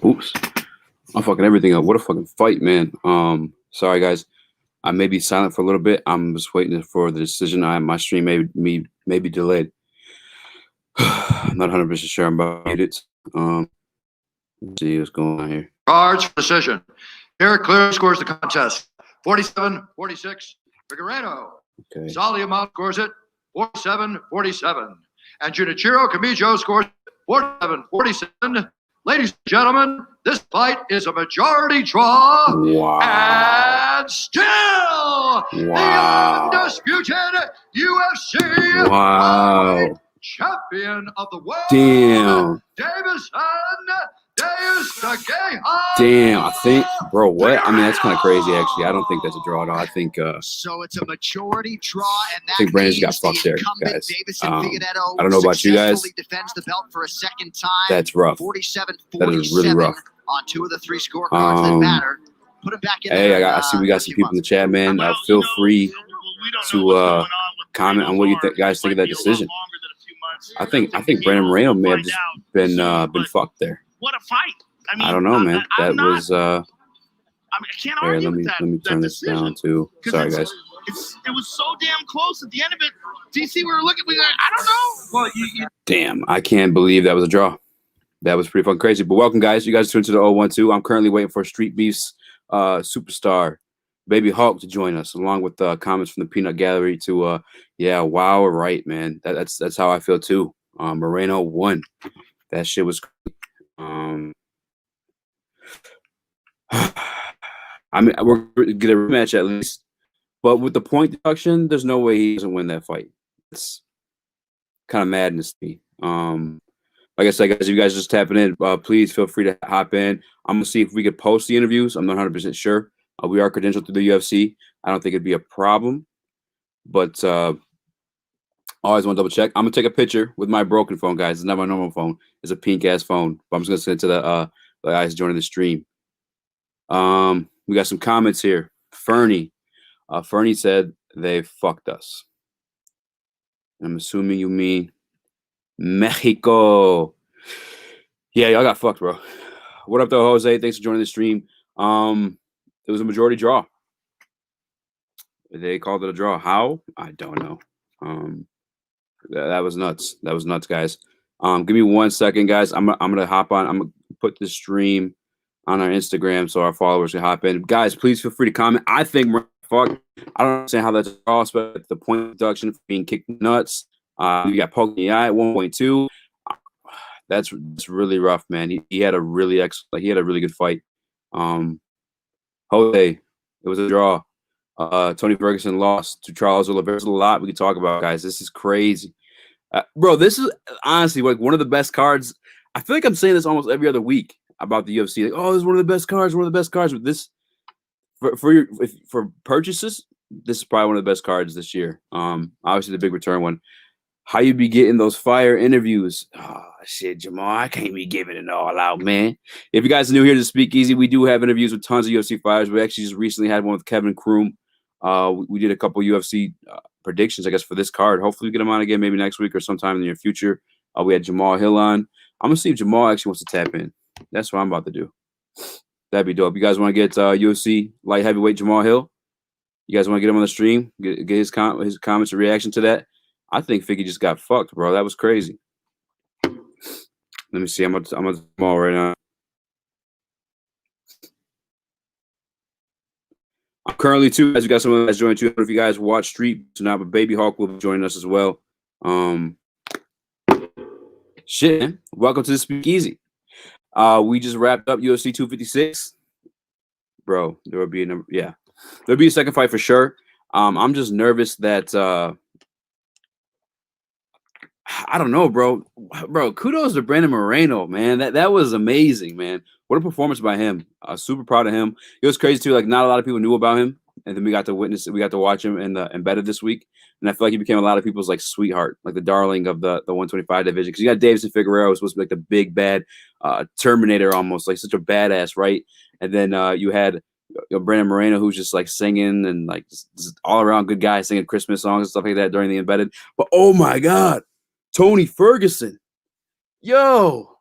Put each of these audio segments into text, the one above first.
Oops. I'm fucking everything up. What a fucking fight, man. Sorry, guys. I may be silent for a little bit. I'm just waiting for the decision. My stream may be delayed. I'm not 100% sure I'm about to it. Let's see what's going on here. Cards for decision. Here clearly scores the contest. 47-46. Figueiredo. Okay. Saliamont scores it 47-47. And Junichiro Kamijo scores 47-47. Ladies and gentlemen, this fight is a majority draw. Wow. And still the undisputed UFC Wow. champion of the world. Damn. Davison Deus. Damn. I think, bro, what? I mean, that's kind of crazy, actually. I don't think that's a draw at all. I think, so it's a majority draw, and that I think Brandon's got fucked there, guys. I don't know about you guys. Defends the belt for a second time. That's rough. 47-47 That is really rough. On two of the three scorecards that matter. Put him back in hey, there. I see we got some people in the chat, man. Feel free to comment on what you guys think of that decision. I think Brandon Moreno may have just been fucked there. What a fight! I mean, I don't know, man. That was. I can't argue let me turn this down too. Sorry, guys. It was so damn close at the end of it. DC, we were looking. I don't know. Well, Damn, I can't believe that was a draw. That was pretty fucking crazy. But welcome, guys. You guys tuned to the Ole One-Two. I'm currently waiting for Street Beef's superstar, Baby Hulk, to join us, along with comments from the Peanut Gallery. To yeah, wow, right, man. That's how I feel too. Moreno won. That shit was. I mean, we're gonna get a rematch at least, but with the point deduction, there's no way he doesn't win that fight. It's kind of madness to me. Like I said, guys, if you guys just tapping in, please feel free to hop in. I'm gonna see if we could post the interviews. I'm not 100% sure. We are credentialed through the UFC. I don't think it'd be a problem, but always want to double check. I'm gonna take a picture with my broken phone, guys. It's not my normal phone. It's a pink ass phone. But I'm just gonna send it to the guys joining the stream. We got some comments here. Fernie said they fucked us. I'm assuming you mean Mexico. Yeah, y'all got fucked, bro. What up, though, Jose? Thanks for joining the stream. It was a majority draw. They called it a draw. How? I don't know. That was nuts. That was nuts, guys. Give me 1 second, guys. I'm gonna hop on. I'm gonna put the stream on our Instagram so our followers can hop in. Guys, please feel free to comment. I think fuck. I don't understand how that's a draw, but the point deduction for being kicked nuts. You got poked in the eye at 1.2. That's really rough, man. He had a really good fight. Jose, it was a draw. Tony Ferguson lost to Charles Olivera. There's a lot we can talk about, guys. This is crazy. Bro, this is honestly like one of the best cards. I feel like I'm saying this almost every other week about the UFC. Like, oh, this is one of the best cards, one of the best cards. But this, for purchases, this is probably one of the best cards this year. Obviously the big return one. How you be getting those fire interviews? Oh, shit, Jamal, I can't be giving it all out, man. If you guys are new here to Speak Easy, we do have interviews with tons of UFC fighters. We actually just recently had one with Kevin Kroom. We did a couple UFC predictions, I guess, for this card. Hopefully we get him on again maybe next week or sometime in the near future. We had Jamal Hill on. I'm going to see if Jamal actually wants to tap in. That's what I'm about to do. That'd be dope. You guys want to get UFC light heavyweight Jamal Hill? You guys want to get him on the stream? Get his comments and reaction to that? I think Figgy just got fucked, bro. That was crazy. Let me see. I'm on Jamal right now. I'm currently too, as you got some of you guys joining too. If you guys watch Street tonight, but Baby Hawk will be joining us as well. Shit, man. Welcome to the Speak Easy. We just wrapped up UFC 256. Bro, there'll be a second fight for sure. I'm just nervous that I don't know, bro. Bro, kudos to Brandon Moreno, man. That was amazing, man. What a performance by him. Super proud of him. It was crazy too. Like, not a lot of people knew about him, and then we got to witness it. We got to watch him in the embedded this week, and I feel like he became a lot of people's like sweetheart, like the darling of the 125 division. Because you got Davison Figueiredo, who's supposed to be like the big bad Terminator, almost like such a badass, right? And then you had Brandon Moreno, who's just like singing and like just all around good guy, singing Christmas songs and stuff like that during the embedded. But oh my God, Tony Ferguson. Yo,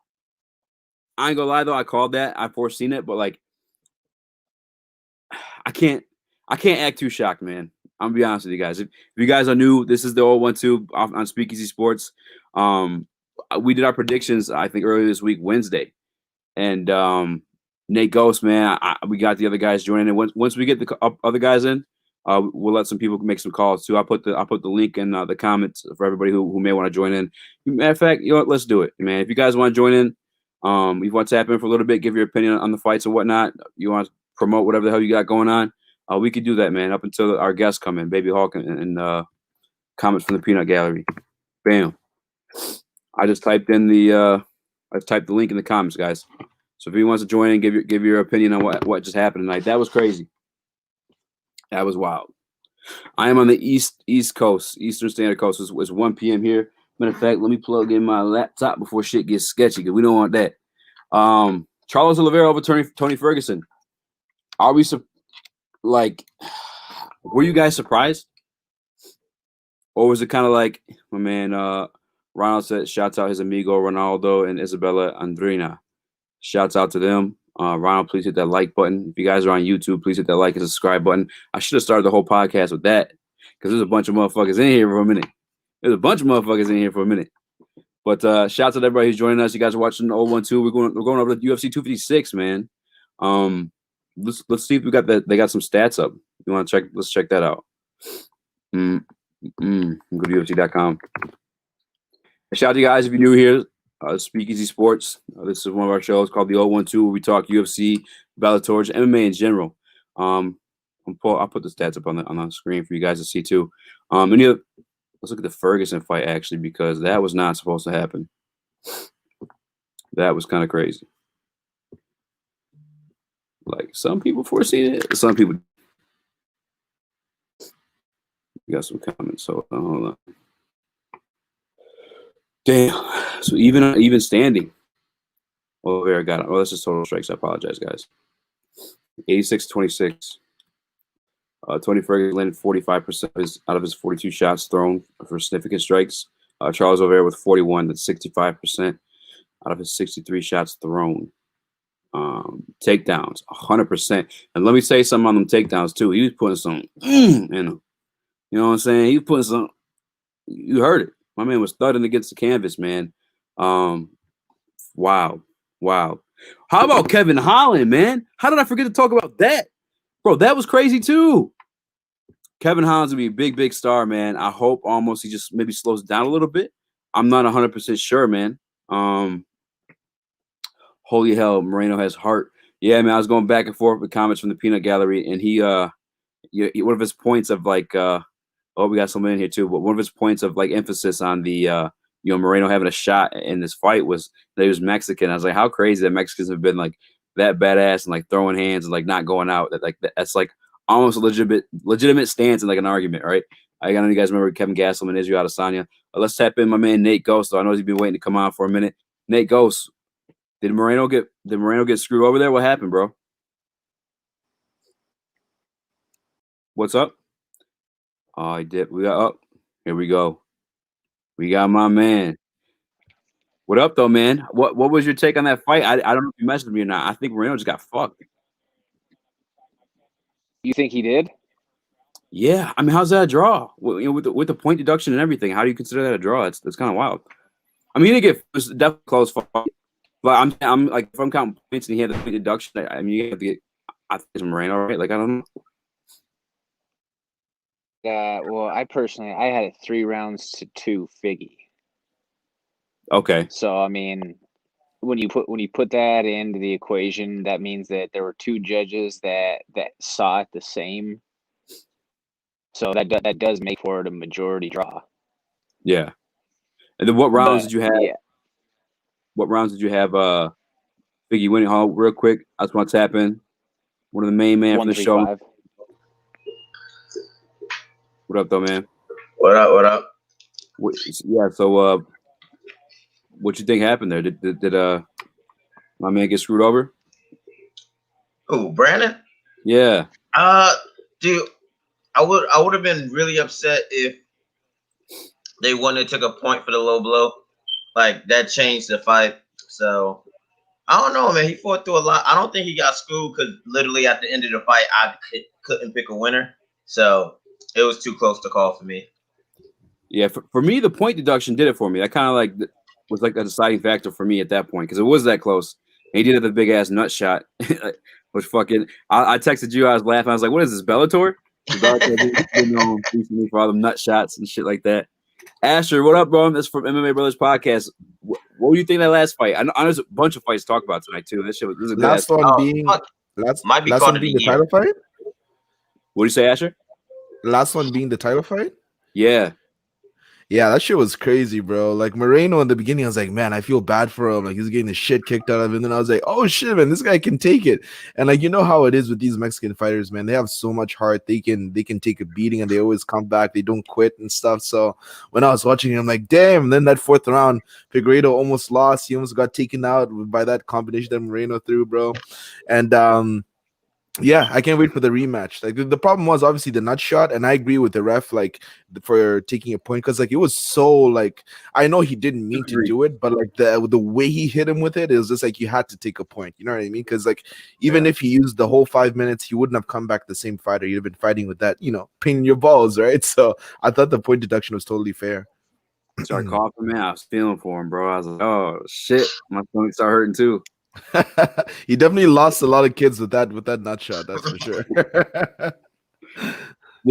I ain't gonna lie though. I called that. I foreseen it, but like, I can't act too shocked, man. I'm gonna be honest with you guys. If you guys are new, this is the Ole One-Two on Speakeasy Sports. We did our predictions, I think, earlier this week, Wednesday, and Nate Ghost, man, we got the other guys joining in. Once we get the other guys in, we'll let some people make some calls too. I'll put the link in the comments for everybody who may want to join in. Matter of fact, you know what? Let's do it, man. If you guys want to join in, you want to tap in for a little bit, give your opinion on the fights and whatnot. You want to promote whatever the hell you got going on. We could do that, man, up until our guests come in, Baby Hawk and comments from the Peanut Gallery. Bam. I just typed in the link in the comments, guys. So if he wants to join in, give your opinion on what just happened tonight. That was crazy. That was wild. I am on the East Coast, Eastern Standard Coast. It's 1 p.m. here. Matter of fact, let me plug in my laptop before shit gets sketchy because we don't want that. Charles Olivera over Tony Ferguson. Are we were you guys surprised? Or was it kind of like my man Ronald said, shouts out his amigo Ronaldo and Isabella Andrina. Shouts out to them. Ronald, please hit that like button. If you guys are on YouTube, please hit that like and subscribe button. I should have started the whole podcast with that because there's a bunch of motherfuckers in here for a minute. But shouts out to everybody who's joining us. You guys are watching the Ole One-Two. We're going over to UFC 256, man. Let's see if we got that. They got some stats up. You want to check? Let's check that out. Go to UFC.com. Shout out to you guys if you're new here. Speakeasy Sports. This is one of our shows called the Ole One-Two, where we talk UFC, Bellator, MMA in general. I'll put the stats up on the screen for you guys to see too. Let's look at the Ferguson fight actually, because that was not supposed to happen. That was kind of crazy. Like some people foreseen it, some people. We got some comments, so hold on. Damn. So even standing. Oh, there I got it. Oh, that's just total strikes. I apologize, guys. 86-26. Tony Ferguson landed 45% out of his 42 shots thrown for significant strikes. Charles Oliveira with 41. That's 65% out of his 63 shots thrown. Takedowns, 100%. And let me say something on them takedowns too. He was putting some in them. You know what I'm saying? He was putting some. You heard it. My man was thudding against the canvas, man. Wow. How about Kevin Holland, man? How did I forget to talk about that? Bro, that was crazy too. Kevin Holland's gonna be a big star, man. I hope almost he just maybe slows down a little bit. I'm not 100% sure, man. Holy hell, Moreno has heart. Yeah, man, I was going back and forth with comments from the Peanut Gallery, and he one of his points of like we got someone in here too, but one of his points of like emphasis on the Moreno having a shot in this fight was that he was Mexican. I was like, how crazy that Mexicans have been like that badass and like throwing hands and like not going out. That's like almost a legitimate stance and like an argument, right? I know you guys remember Kevin Gastelum and Israel Adesanya. Let's tap in my man Nate Ghost. So I know he's been waiting to come on for a minute. Nate Ghost, did Moreno get screwed over there? What happened, bro? What's up? Oh, he did. We got up. Here we go. We got my man. What up, though, man? What was your take on that fight? I don't know if you messaged me or not. I think Moreno just got fucked. You think he did? Yeah, I mean, how's that a draw? With the point deduction and everything, how do you consider that a draw? It's kind of wild. I mean, he didn't get it was definitely close fight, but I'm like if I'm counting points and he had the point deduction, I mean, you have to get I think it's Moreno, right? Like I don't know. Well, I had it 3 rounds to 2 Figgy. Okay. So I mean, when you put that into the equation, that means that there were 2 judges that saw it the same. So that does make for it a majority draw. Yeah. And then what rounds did you have? Yeah. What rounds did you have? Figgy winning hall real quick. I just want to tap in. One of the main man for the show. 135. What up, though, man? What up? Yeah. So, what you think happened there? Did my man get screwed over? Who, Brandon? Yeah. Dude, I would have been really upset if they wouldn't have took a point for the low blow. like that changed the fight. So I don't know, man. He fought through a lot. I don't think he got screwed because literally at the end of the fight, I couldn't pick a winner. So it was too close to call for me. Yeah, for me, the point deduction did it for me. That kind of like was like a deciding factor for me at that point because it was that close. And he did have the big ass nut shot, which fucking. I texted you. I was laughing. I was like, "What is this, Bellator?" Bellator been known recently for all the nut shots and shit like that. Asher, what up, bro? This is from MMA Brothers Podcast. What do you think of that last fight? I know there's a bunch of fights to talk about tonight too. This was a good Last one being last one being the title fight. What do you say, Asher? Last one being the title fight. Yeah. Yeah, that shit was crazy, bro. Like Moreno in the beginning, I was like, man, I feel bad for him. Like he's getting the shit kicked out of him. And then I was like, oh shit, man, this guy can take it. And like, you know how it is with these Mexican fighters, man. They have so much heart. They can take a beating and they always come back. They don't quit and stuff. So when I was watching him, I'm like, damn. And then that fourth round, Figueiredo almost lost. He almost got taken out by that combination that Moreno threw, bro. And yeah, I can't wait for the rematch. Like the problem was obviously the nut shot, and I agree with the ref like for taking a point because like it was so like I know he didn't mean to do it, but like the way he hit him with it was just like you had to take a point. You know what I mean? Because like even if he used the whole 5 minutes, he wouldn't have come back the same fighter. You'd have been fighting with that, pain in your balls, right? So I thought the point deduction was totally fair. Started coughing, man. I was feeling for him, bro. I was like, oh shit, my stomach started hurting too. He definitely lost a lot of kids with that nut shot, that's for sure.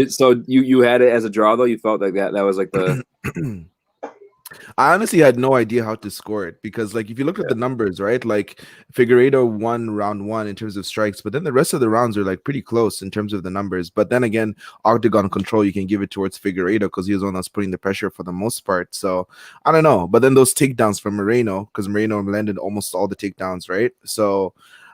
So you had it as a draw though? You felt like that was like the I honestly had no idea how to score it because like if you look at the numbers, right? Like Figueiredo won round 1 in terms of strikes, but then the rest of the rounds are like pretty close in terms of the numbers. But then again, octagon control, you can give it towards Figueiredo because he was the one that's putting the pressure for the most part. So I don't know. But then those takedowns from Moreno, because Moreno landed almost all the takedowns, right? So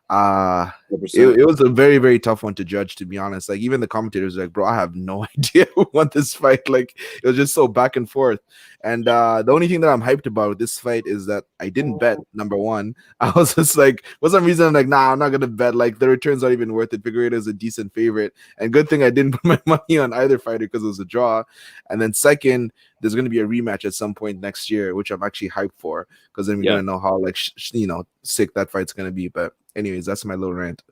it was a very, very tough one to judge, to be honest. Like even the commentators were like, bro, I have no idea who won this fight. Like it was just so back and forth. And the only thing that I'm hyped about with this fight is that I didn't bet, number one. I was just like, for some reason I'm like, nah, I'm not gonna bet. Like the return's not even worth it. Figueiredo is a decent favorite, and good thing I didn't put my money on either fighter because it was a draw. And then second, there's going to be a rematch at some point next year, which I'm actually hyped for because then we're going to know how like sick that fight's going to be. But anyways, that's my little rant.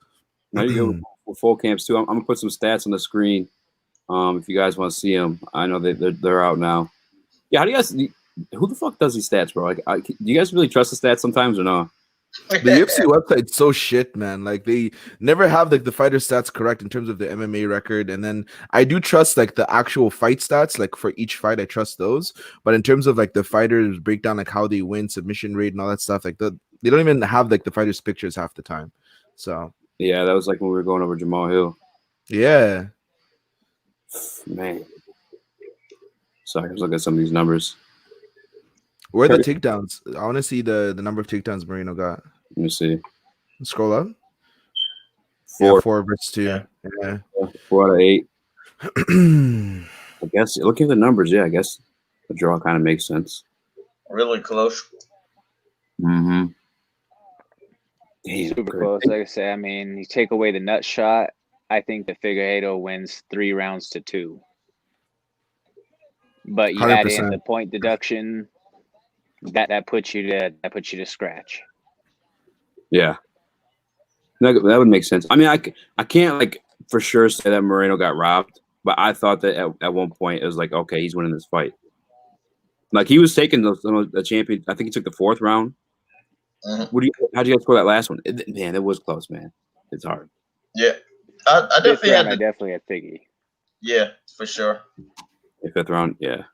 Now you go for full camps too. I'm gonna put some stats on the screen. If you guys want to see them, I know they're out now. Yeah, how do you guys? Who the fuck does these stats, bro? Like, do you guys really trust the stats sometimes or no? The UFC website's so shit, man. Like they never have like the fighter stats correct in terms of the MMA record. And then I do trust like the actual fight stats, like for each fight, I trust those. But in terms of like the fighters breakdown, like how they win, submission rate, and all that stuff, like they don't even have like the fighters' pictures half the time. So yeah, that was like when we were going over Jamal Hill. Yeah, man. Sorry, I was looking at some of these numbers. Where are the takedowns? I want to see the number of takedowns Moreno got. Let me see. Scroll up. 4. Yeah, 4 versus 2. Yeah. 4 out of 8. I guess looking at the numbers, yeah, I guess the draw kind of makes sense. Really close. Mm-hmm. Super close. Like I said, I mean, you take away the nut shot, I think the Figueiredo wins 3 rounds to 2. But you 100%. Add in the point deduction. That puts you to scratch. Yeah, that would make sense. I mean, I can't like for sure say that Moreno got robbed, but I thought that at one point it was like, okay, he's winning this fight. Like he was taking the champion. I think he took the 4th round. How'd you guys score that last one? Man, it was close, man. It's hard. Yeah, I definitely had Figgy. Yeah, for sure. The 5th round, yeah.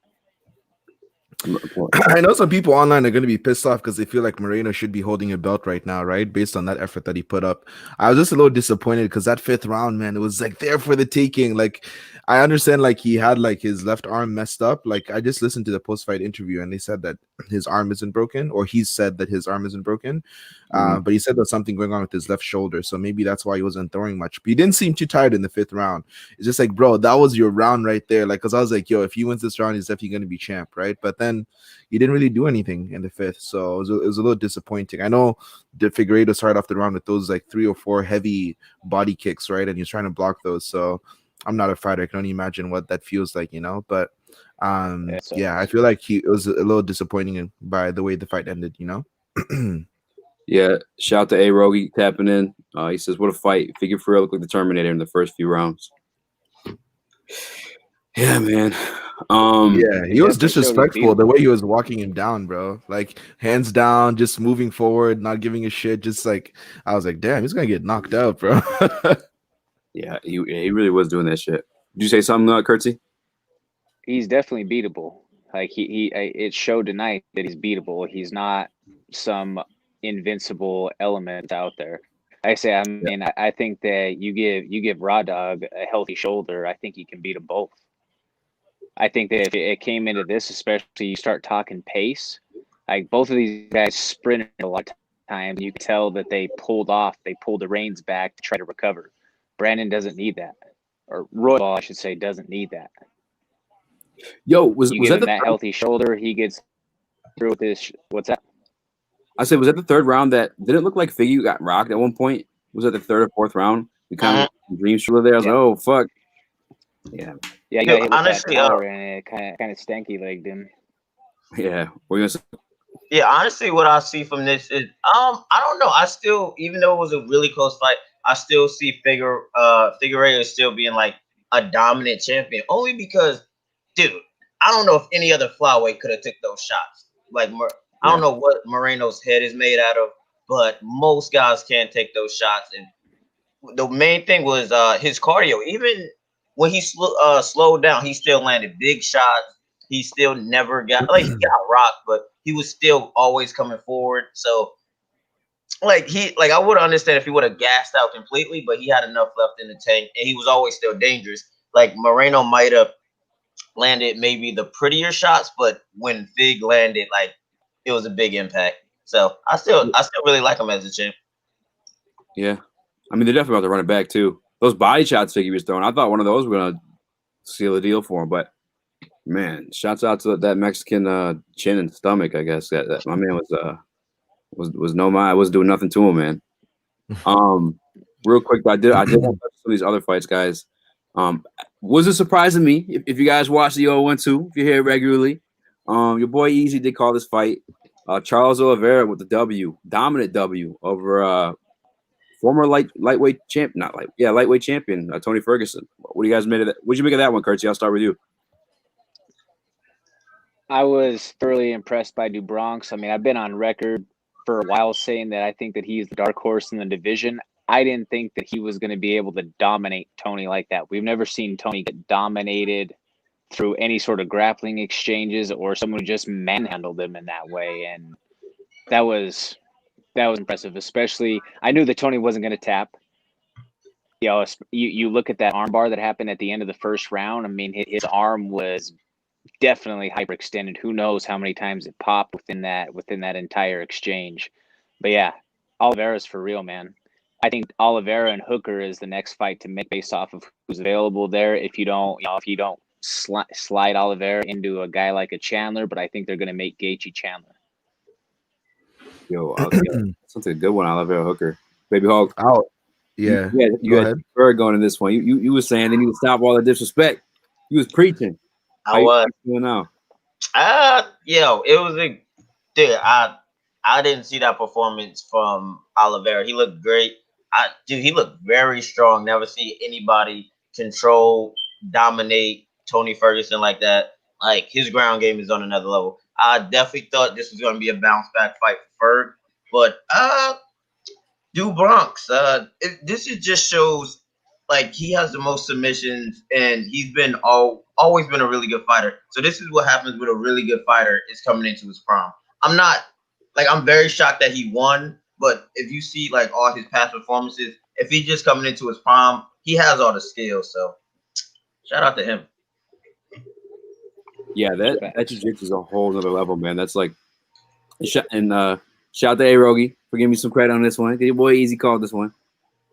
I know some people online are going to be pissed off because they feel like Moreno should be holding a belt right now, right? Based on that effort that he put up. I was just a little disappointed because that 5th round, man, it was like there for the taking. Like, I understand like he had like his left arm messed up. Like, I just listened to the post-fight interview and they said that his arm isn't broken, or he said that his arm isn't broken. But he said there's something going on with his left shoulder. So maybe that's why he wasn't throwing much. But he didn't seem too tired in the 5th round. It's just like, bro, that was your round right there. Like, because I was like, yo, if he wins this round, he's definitely going to be champ, right? But then he didn't really do anything in the 5th. So it was a little disappointing. I know the Figueiredo started off the round with those like 3 or 4 heavy body kicks, right? And he's trying to block those. So I'm not a fighter. I can only imagine what that feels like, But Yeah, I feel like it was a little disappointing by the way the fight ended, you know. Yeah, shout out to A Rogie tapping in. He says, "What a fight! Figure Ferrer looked like the Terminator in the first few rounds." Yeah, man. Yeah, he was definitely showed he's disrespectful the beatable. way he was walking him down, bro. Like hands down, just moving forward, not giving a shit. Just like I was like, damn, he's gonna get knocked out, bro. Yeah, he really was doing that shit. Did you say something, Curtsy? He's definitely beatable. Like it showed tonight that he's beatable. He's not some invincible element out there. I say, I mean, I think that you give Raw Dog a healthy shoulder, I think he can beat them both. I think that if it came into this, especially you start talking pace, like both of these guys sprinted a lot of times. You can tell that they pulled the reins back to try to recover. Brandon doesn't need that, or Royal, I should say, doesn't need that. Yo, was give that him that healthy shoulder? He gets through with this. What's that? I said, was that the third round that didn't look like Figgy got rocked at one point? Was that the third or fourth round? We kind of dream shoulder there. I was like, oh fuck. Yeah. Yeah, he got hit with honestly, that power and it kind of stanky legged him. Yeah. What are you gonna say? Yeah, honestly, what I see from this is I don't know. I still, even though it was a really close fight, I still see Figueiredo still being like a dominant champion. Only because, dude, I don't know if any other flyweight could have took those shots. Like I don't know what Moreno's head is made out of, but most guys can't take those shots. And the main thing was his cardio. Even when he slowed down, he still landed big shots. He still never got he got rocked, but he was still always coming forward. So I would understand if he would have gassed out completely, but he had enough left in the tank and he was always still dangerous. Like Moreno might have landed maybe the prettier shots, but when Fig landed, like it was a big impact. So I still really like him as a champ. Yeah. I mean, they're definitely about to run it back too. Those body shots Figgy was throwing, I thought one of those were gonna seal the deal for him, but man, shouts out to that Mexican chin and stomach. I guess that my man was no mind. I wasn't doing nothing to him, man. Real quick, I did want to touch some of these other fights, guys. Wasn't surprising me if you guys watch the Ole One-Two, if you're here regularly. Your boy Eazy did call this fight. Charles Olivera with the dominant W over former lightweight champ, lightweight champion Tony Ferguson. What do you guys made of that? What'd you make of that one, Curtsy? I'll start with you. I was thoroughly impressed by DuBronx. I mean, I've been on record for a while saying that I think that he's the dark horse in the division. I didn't think that he was going to be able to dominate Tony like that. We've never seen Tony get dominated through any sort of grappling exchanges or someone who just manhandled him in that way. And that was impressive, especially I knew that Tony wasn't going to tap. You know, you look at that armbar that happened at the end of the first round. I mean, his arm was definitely hyperextended. Who knows how many times it popped within that entire exchange. But yeah, Oliveira's for real, man. I think Olivera and Hooker is the next fight to make based off of who's available there. If you don't slide Olivera into a guy like a Chandler, but I think they're going to make Gaethje Chandler. Yo, that's a good one, Olivera Hooker. Baby Hawk. Oh, yeah. You had Bird going in this one. You were saying they need to stop all the disrespect. You was preaching. I was. Doing now? It was a dude. I didn't see that performance from Olivera. He looked great. He looked very strong. Never see anybody control, dominate Tony Ferguson like that. Like his ground game is on another level. I definitely thought this was going to be a bounce back fight for Ferg, but DuBronx, this just shows like he has the most submissions and he's been always been a really good fighter. So this is what happens with a really good fighter is coming into his prime. I'm very shocked that he won, but if you see like all his past performances, if he's just coming into his prime, he has all the skills. So shout out to him. Yeah, that jiu-jitsu is a whole nother level, man. That's like, shout out to A-Rogie for giving me some credit on this one. Your boy Eazy called this one.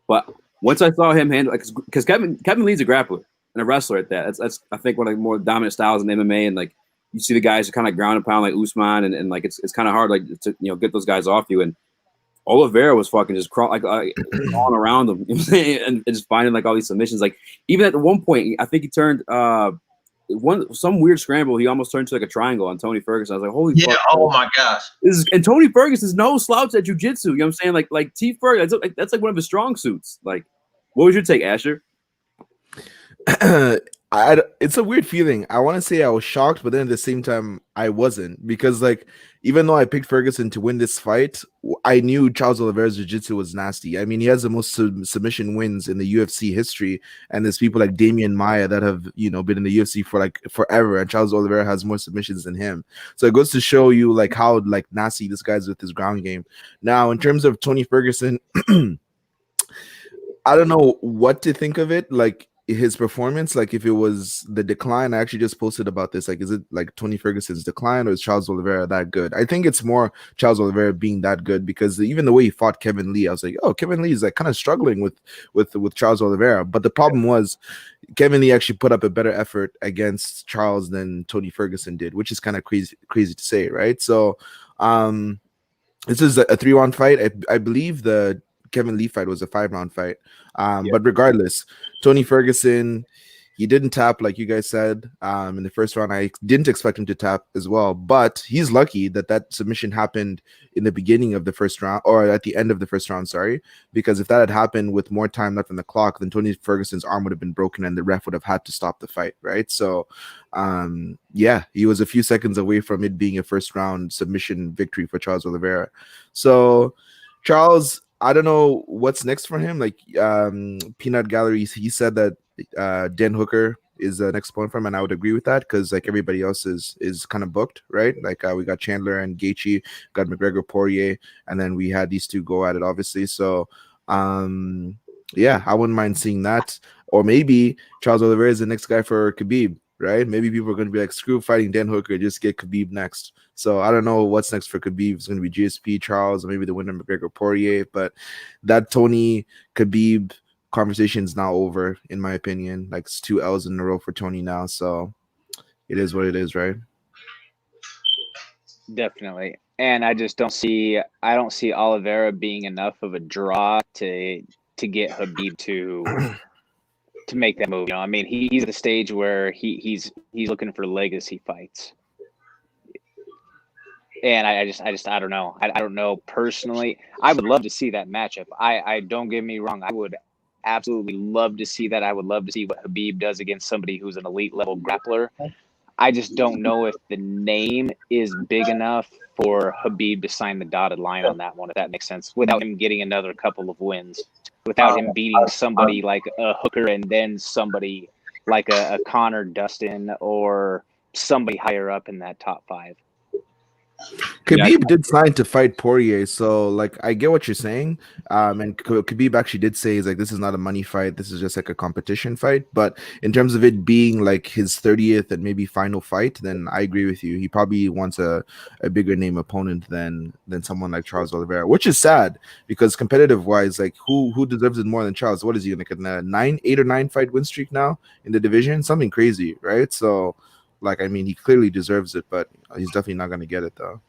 But once I saw him handle, because Kevin Lee's a grappler and a wrestler at that. That's I think one of the more dominant styles in MMA, and like you see the guys who kind of ground and pound like Usman, and like it's kind of hard like to get those guys off you. And Olivera was fucking just crawling around them, you know what I'm saying? And just finding like all these submissions. Like even at one point, I think he turned some weird scramble, he almost turned to like a triangle on Tony Ferguson. I was like, holy Yeah. fuck. Oh my gosh. And Tony Ferguson's no slouch at jiu-jitsu. You know what I'm saying? Like T Ferguson, that's like one of his strong suits. Like, what was your take, Asher? It's a weird feeling. I want to say I was shocked, but then at the same time, I wasn't, because like even though I picked Ferguson to win this fight, I knew Charles Oliveira's jiu-jitsu was nasty. I mean, he has the most submission wins in the UFC history, and there's people like Damian Maia that have been in the UFC for like forever, and Charles Oliveira has more submissions than him. So it goes to show you like how like nasty this guy's with his ground game. Now, in terms of Tony Ferguson, I don't know what to think of it. Like his performance, like if it was the decline, I actually just posted about this. Like, is it like Tony Ferguson's decline, or is Charles Oliveira that good? I think it's more Charles Oliveira being that good, because even the way he fought Kevin Lee, I was like, oh, Kevin Lee is like kind of struggling with Charles Oliveira. But the problem was Kevin Lee actually put up a better effort against Charles than Tony Ferguson did, which is kind of crazy to say, right? So this is a 3-round fight. I believe the Kevin Lee fight was a 5-round fight. But regardless, Tony Ferguson, he didn't tap like you guys said in the first round. I didn't expect him to tap as well, but he's lucky that submission happened in the beginning of the first round, or at the end of the first round, sorry, because if that had happened with more time left on the clock, then Tony Ferguson's arm would have been broken and the ref would have had to stop the fight, right? So yeah, he was a few seconds away from it being a first round submission victory for Charles Oliveira. So Charles, I don't know what's next for him. Like Peanut Gallery, he said that Dan Hooker is the next opponent for him, and I would agree with that, because like everybody else is kind of booked, right? Like we got Chandler and Gaethje, got McGregor, Poirier, and then we had these two go at it, obviously. So yeah, I wouldn't mind seeing that. Or maybe Charles Oliveira is the next guy for Khabib, right? Maybe people are going to be like, screw fighting Dan Hooker, just get Khabib next. So I don't know what's next for Khabib. It's going to be GSP, Charles, or maybe the winner McGregor, Poirier. But that Tony Khabib conversation is now over, in my opinion. Like, it's 2 L's in a row for Tony now. So it is what it is, right? Definitely. And I just don't see Oliveira being enough of a draw to get Khabib to make that move. I mean, he's at the stage where he's looking for legacy fights. And I don't know. I don't know personally. I would love to see that matchup. I don't get me wrong. I would absolutely love to see that. I would love to see what Khabib does against somebody who's an elite level grappler. I just don't know if the name is big enough for Khabib to sign the dotted line on that one, if that makes sense, without him getting another couple of wins, without him beating somebody like a Hooker and then somebody like a Connor Dustin or somebody higher up in that top 5. Khabib did sign to fight Poirier, so like I get what you're saying. And Khabib actually did say, he's like, this is not a money fight, this is just like a competition fight. But in terms of it being like his 30th and maybe final fight, then I agree with you. He probably wants a bigger name opponent than someone like Charles Oliveira, which is sad, because competitive wise, like who deserves it more than Charles? What is he, like a 8 or 9 fight win streak now in the division? Something crazy, right? So like, I mean, he clearly deserves it, but he's definitely not going to get it, though.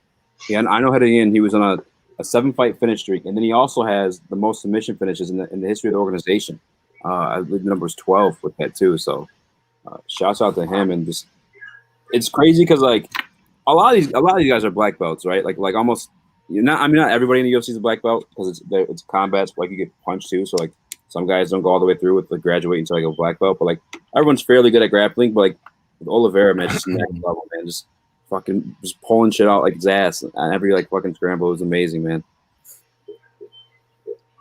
Yeah, and I know heading in, he was on a 7-fight finish streak, and then he also has the most submission finishes in the history of the organization. I believe the number is 12 with that too. So, shouts out to him, and just it's crazy because like a lot of these guys are black belts, right? Like almost not everybody in the UFC is a black belt, because it's combat, like you get punched too. So like some guys don't go all the way through with like graduating to like a black belt, but like everyone's fairly good at grappling, but like with Olivera, man, just next level, man, just pulling shit out like his ass and every like fucking scramble was amazing, man.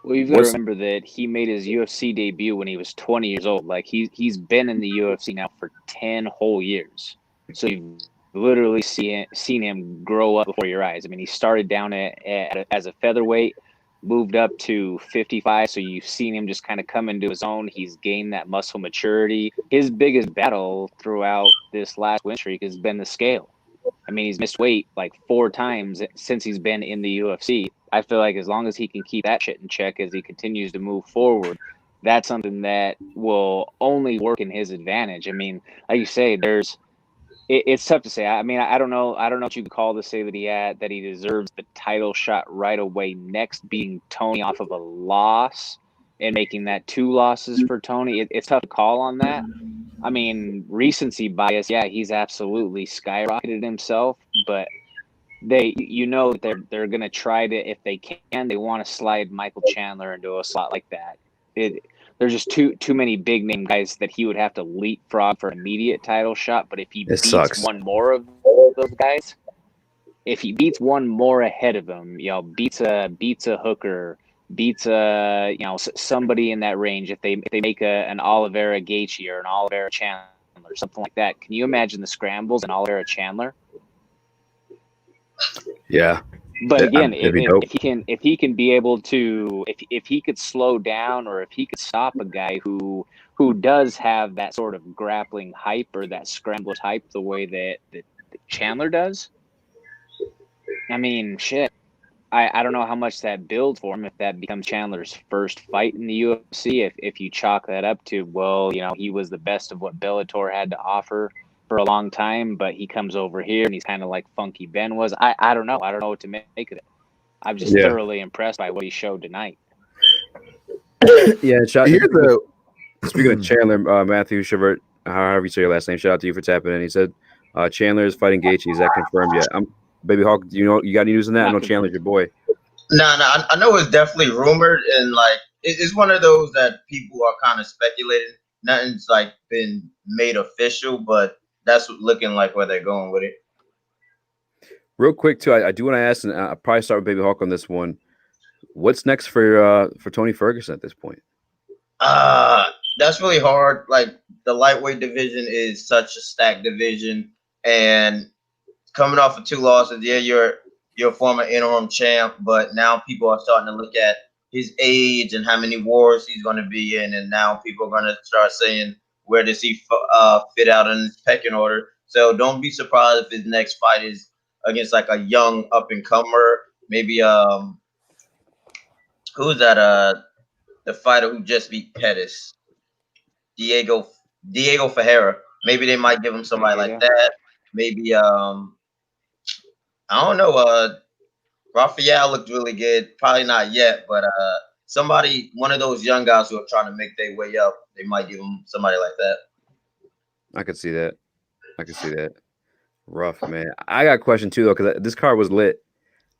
Well, you've got to remember that he made his UFC debut when he was 20 years old. Like he's been in the UFC now for 10 whole years. So you've literally seen him grow up before your eyes. I mean, he started down as a featherweight, moved up to 55. So you've seen him just kind of come into his own. He's gained that muscle maturity. His biggest battle throughout this last win streak has been the scale. I mean, he's missed weight like 4 times since he's been in the UFC. I feel like as long as he can keep that shit in check as he continues to move forward, that's something that will only work in his advantage. I mean, like you say, it's tough to say. I mean, I don't know what you can call to say that he deserves the title shot right away next, beating Tony off of a loss and making that 2 losses for Tony. It's tough to call on that. I mean, recency bias. Yeah, he's absolutely skyrocketed himself, but that they're gonna try to, if they can, they want to slide Michael Chandler into a slot like that. There's just too many big name guys that he would have to leapfrog for an immediate title shot. But if he beats sucks. one more of those guys, if he beats one more ahead of him, beats a Hooker, beats somebody in that range. If they make an Olivera Gaethje or an Olivera Chandler, something like that, can you imagine the scrambles in Olivera Chandler? Yeah. But again, if he can be able to, if he could slow down, or if he could stop a guy who does have that sort of grappling hype or that scramble hype the way that Chandler does, I mean, shit. I don't know how much that builds for him if that becomes Chandler's first fight in the UFC. If you chalk that up to, well, he was the best of what Bellator had to offer for a long time, but he comes over here and he's kind of like Funky Ben was. I don't know. I don't know what to make of it. I'm just thoroughly impressed by what he showed tonight. Yeah, speaking of Chandler, Matthew Shivert, however you say your last name, shout out to you for tapping in. He said Chandler is fighting Gaethje. Is that confirmed yet? Baby Hawk, you got any news on that? I know Chandler's your boy. No, I know it's definitely rumored, and like it's one of those that people are kind of speculating. Nothing's like been made official, but that's looking like where they're going with it. Real quick too, I do want to ask, and I'll probably start with Baby Hawk on this one. What's next for Tony Ferguson at this point? That's really hard. Like the lightweight division is such a stacked division, and coming off of 2 losses, yeah, you're a former interim champ, but now people are starting to look at his age and how many wars he's going to be in, and now people are going to start saying, where does he fit out in his pecking order? So don't be surprised if his next fight is against like a young up-and-comer, maybe who's that? The fighter who just beat Pettis, Diego Ferreira. Maybe they might give him somebody like that. Maybe I don't know. Raphael looked really good. Probably not yet, but one of those young guys who are trying to make their way up, they might give him somebody like that. I could see that. Rough, man. I got a question too though, because this card was lit.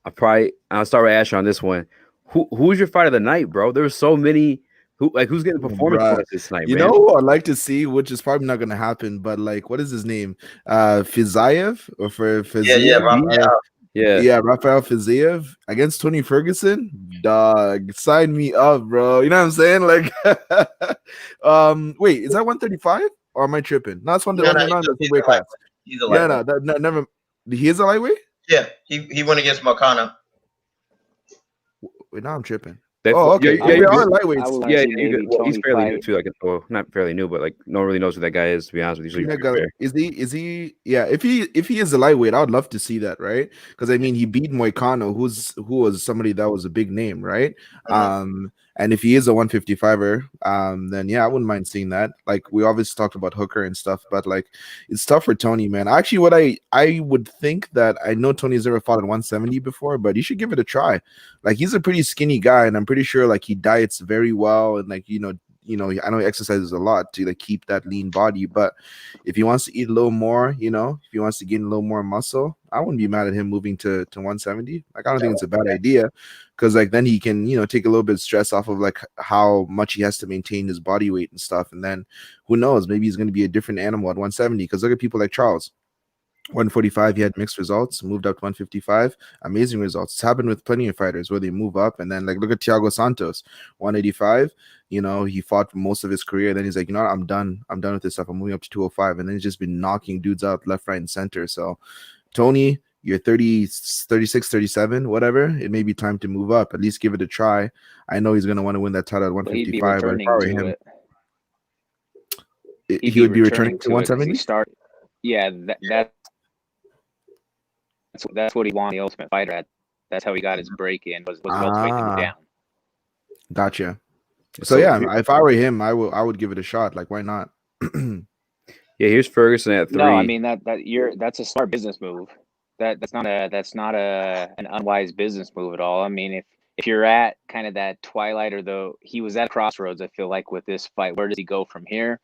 I'll start with Asher on this one. Who's your fight of the night, bro? There were so many. Who's getting performance points this night? You know who I'd like to see, which is probably not going to happen, but like, what is his name? Fiziev or Fiziev? Yeah, Rafael Fiziev against Tony Ferguson. Dog, sign me up, bro. You know what I'm saying? Like, wait, is that 135 or am I tripping? No, it's 135. Class. He's a lightweight. No, never. He is a lightweight. Yeah, he went against Marcano. Wait, now I'm tripping. Okay. We are lightweights. Yeah, he's fairly new too. Like, not fairly new, but like no one really knows who that guy is. To be honest with you, is he? Yeah, if he is a lightweight, I would love to see that, right? Because I mean, he beat Moicano, who was somebody that was a big name, right? And if he is a 155er, then yeah, I wouldn't mind seeing that. Like we obviously talked about Hooker and stuff, but like it's tough for Tony, man. Actually, what I would think that I know Tony's never fought at 170 before, but he should give it a try. Like he's a pretty skinny guy, and I'm pretty sure like he diets very well, and like I know he exercises a lot to like keep that lean body. But if he wants to eat a little more, if he wants to gain a little more muscle, I wouldn't be mad at him moving to 170. Like I don't think it's a bad idea, because like then he can take a little bit of stress off of like how much he has to maintain his body weight and stuff. And then who knows, maybe he's going to be a different animal at 170. Because look at people like Charles. 145, he had mixed results, moved up to 155, amazing results. It's happened with plenty of fighters where they move up, and then like look at Thiago Santos, 185. He fought most of his career, then he's like, I'm done with this stuff, I'm moving up to 205, and then he's just been knocking dudes out left, right, and center. So Tony, you're 30, 36, 37, whatever, it may be time to move up. At least give it a try. I know he's going to want to win that title at 155, but probably him. He would be returning to 170. Yeah, that's what he won the Ultimate Fighter at. That's how he got his break in, was welterweight to go down. Gotcha. So yeah, if I were him, I would give it a shot. Like, why not? Yeah, here's Ferguson at 3. No, I mean that's a smart business move. That's not an unwise business move at all. I mean, if you're at kind of that twilight, or he was at crossroads, I feel like with this fight, where does he go from here?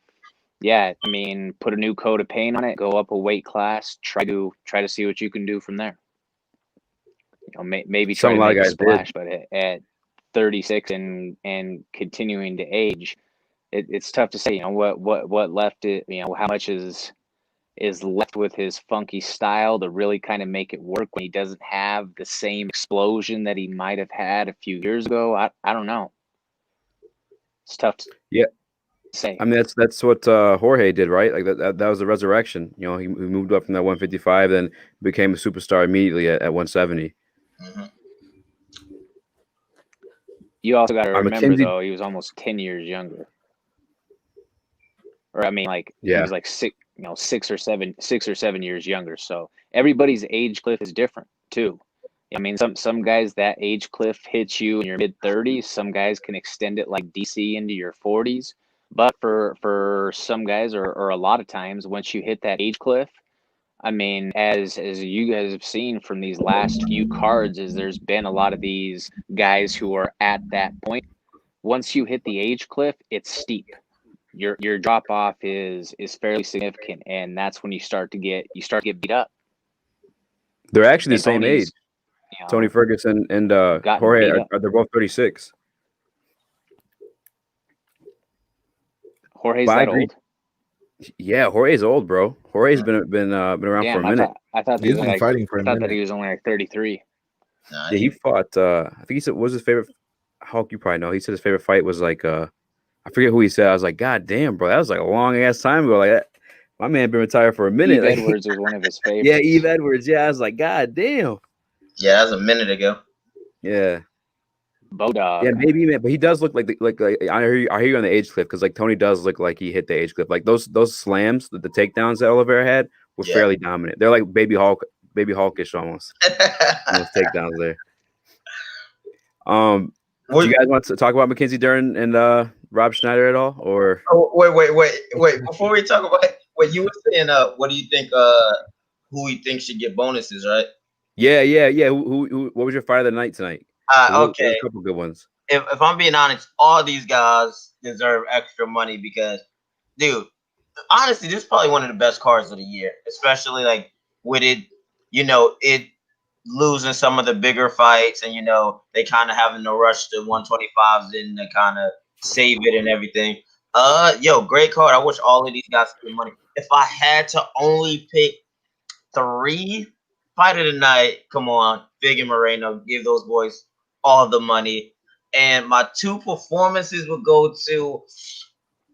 yeah, I mean, put a new coat of paint on it, go up a weight class, try to see what you can do from there. Maybe try to A lot of make a guys splash, but at 36 and continuing to age, it's tough to say. What left it. How much is left with his funky style to really kind of make it work when he doesn't have the same explosion that he might have had a few years ago. I don't know. It's tough to say. I mean, that's what Jorge did, right? Like that was the resurrection. He moved up from that 155, then became a superstar immediately at 170. Mm-hmm. You also got to remember, Mckenzie, though, he was almost 10 years younger. Or I mean, he was like 6 or 7 years younger. So everybody's age cliff is different too. I mean, some guys, that age cliff hits you in your mid-30s. Some guys can extend it like DC into your 40s. But for some guys, or a lot of times, once you hit that age cliff, I mean, as you guys have seen from these last few cards, is there's been a lot of these guys who are at that point. Once you hit the age cliff, it's steep. Your drop off is fairly significant, and that's when you start to get beat up. They're actually the same age. Tony Ferguson and Jorge they're both 36. Jorge's that old? Yeah, Jorge's old, bro. Jorge's been around for a minute. I thought he's been fighting for a minute. That he was only like 33. Nah, yeah, he fought. I think he said, what was his favorite? Hulk, you probably know. He said his favorite fight was like I forget who he said. I was like, God damn, bro, that was like a long ass time ago. Like that, my man been retired for a minute. Eve Edwards was one of his favorites. Yeah, Eve Edwards. Yeah, I was like, God damn. Yeah, that was a minute ago. Yeah. Bodog. Yeah, maybe, man, but he does look like I hear you on the age cliff, because like Tony does look like he hit the age cliff. Like those slams, the takedowns that Olivera had were fairly dominant. They're like baby Hulkish almost. Those takedowns there. Do you guys want to talk about Mckenzie Dern and Rob Schneider at all? Or wait. Before we talk about what you were saying, what do you think? Who you think should get bonuses, right? Yeah. Who what was your fight of the night tonight? Okay, a couple good ones. If I'm being honest, all these guys deserve extra money because, dude, honestly, this is probably one of the best cards of the year, especially like with it, it losing some of the bigger fights, and they kind of having to rush to 125s and to kind of save it and everything. Great card. I wish all of these guys could get money. If I had to only pick 3 fight of the night, come on, Big and Moreno, give those boys all the money. And my 2 performances would go to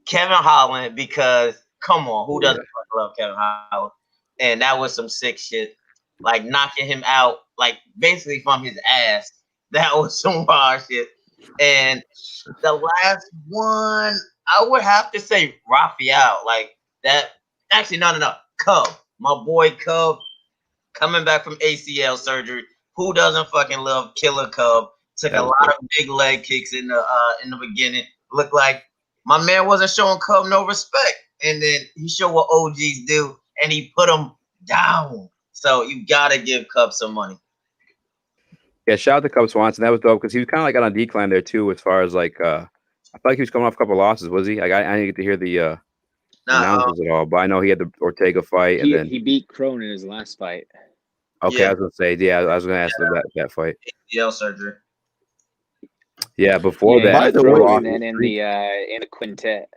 Kevin Holland, because come on, who doesn't love Kevin Holland? And that was some sick shit. Like knocking him out, like basically from his ass. That was some wild shit. And the last one, I would have to say Rafael. Like that. Actually, no. Cub, my boy Cub, coming back from ACL surgery. Who doesn't fucking love Killer Cub? Took a lot of big leg kicks in the beginning. Looked like my man wasn't showing Cub no respect, and then he showed what OGs do, and he put him down. So you gotta give Cub some money. Yeah, shout out to Cub Swanson. That was dope, because he was kind of like on a decline there too, as far as like I feel like he was coming off a couple of losses. Was he? Like I didn't get to hear the announcers at all, but I know he had the Ortega fight, and then he beat Crone in his last fight. Okay, I was gonna say, I was gonna ask that fight. ACL surgery. Yeah, before that, by the way, and then in the quintet,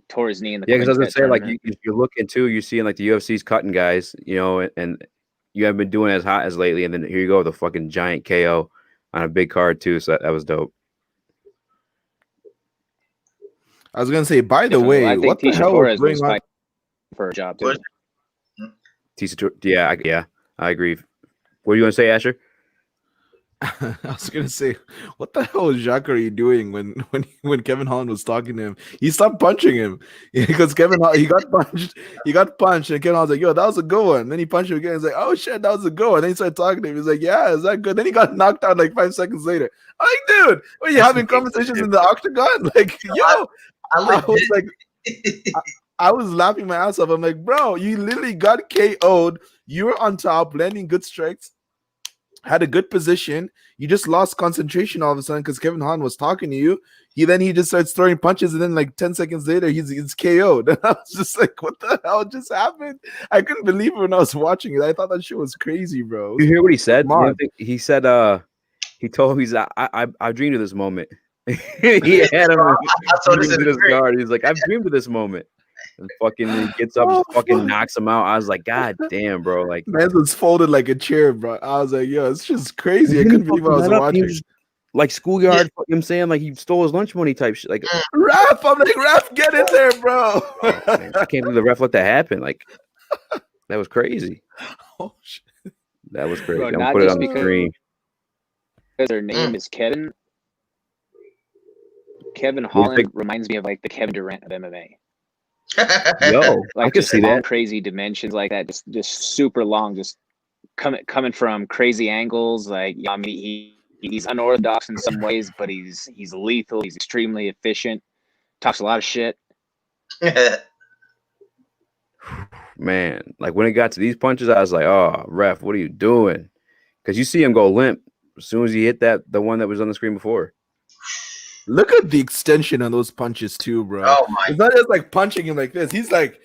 tore his knee in the because I was gonna say, like tournament. you're looking too, you're seeing like the UFC's cutting guys, and you haven't been doing as hot as lately, and then here you go, the fucking giant KO on a big card too. So that was dope. I was gonna say, by the way, what the hell was going on for a job too? Yeah, I agree. What are you gonna say, Asher? I was gonna say, what the hell is Jacare doing when Kevin Holland was talking to him? He stopped punching him because Kevin Holland, he got punched, and Kevin Holland's like, "Yo, that was a good one." Then he punched him again. He's like, "Oh shit, that was a good one." Then he started talking to him. He's like, "Yeah, is that good?" Then he got knocked out like 5 seconds later. I'm like, dude, are you having conversations in the octagon? Like, yo, I was like, I was laughing my ass off. I'm like, bro, you literally got KO'd. You were on top, landing good strikes. had a good position. You just lost concentration all of a sudden because Kevin Holland was talking to you. He just starts throwing punches, and then like 10 seconds later, he's KO'd. And I was just like, what the hell just happened? I couldn't believe it when I was watching it. I thought that shit was crazy, bro. You hear what he said? Smart. He said, he told him I dreamed of this moment. He had him in his guard. He's like, I've dreamed of this moment. And fucking he gets up, just fucking knocks him out. I was like, God damn, bro. Like, man was folded like a chair, bro. I was like, yo, it's just crazy. I couldn't believe I was watching. Like schoolyard, you know what I'm saying? Like he stole his lunch money type shit. Like ref, I'm like, ref, get in there, bro. Oh, man, I can't believe the ref let that happen. Like that was crazy. Oh shit. That was crazy. Bro, I'm gonna not put it just on the screen. Because their name is Kevin. Kevin Holland reminds me of like the Kevin Durant of MMA. Yo, Like I can just see long, that. crazy dimensions like that, just super long, just coming from crazy angles. Like, I mean, he's unorthodox in some ways, but he's lethal. He's extremely efficient. Talks a lot of shit. Man, like when it got to these punches, I was like, oh, ref, what are you doing? Because you see him go limp as soon as he hit the one that was on the screen before. Look at the extension on those punches too, bro. Oh my! It's not just like punching him like this. He's like,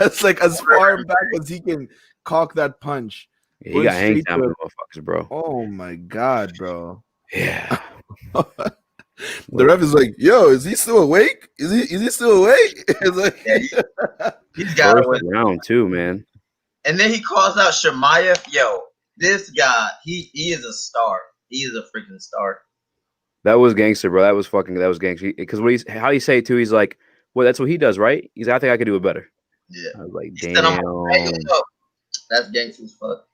it's like as far back as he can cock that punch. Yeah, he got hang time with the motherfuckers, bro. Oh my god, bro. Yeah. The ref is like, yo, is he still awake? Is he still awake? It's like, He's got first round too, man. And then he calls out Shemaev. Yo, this guy, he is a star. He is a freaking star. That was gangster, bro. That was gangster. Because how he say it too? He's like, well, that's what he does, right? He's like, I think I could do it better. Yeah. I was like, He damn. said, I'm gonna bang him up. That's gangster as fuck.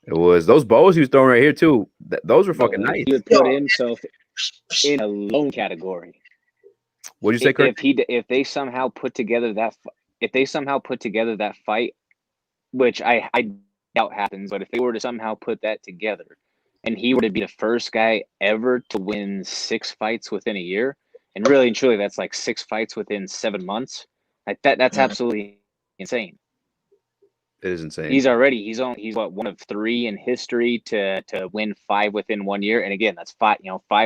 It was those bows he was throwing right here too. Those were fucking nice. He would put himself in a lone category. What'd you say, Kurt? If they somehow put together that fight, which I doubt happens, but if they were to somehow put that together, and he were to be the first guy ever to win 6 fights within a year, and really and truly that's like 6 fights within 7 months, like that's absolutely insane. It is insane. He's what, one of 3 in history to win 5 within 1 year, and again, that's 5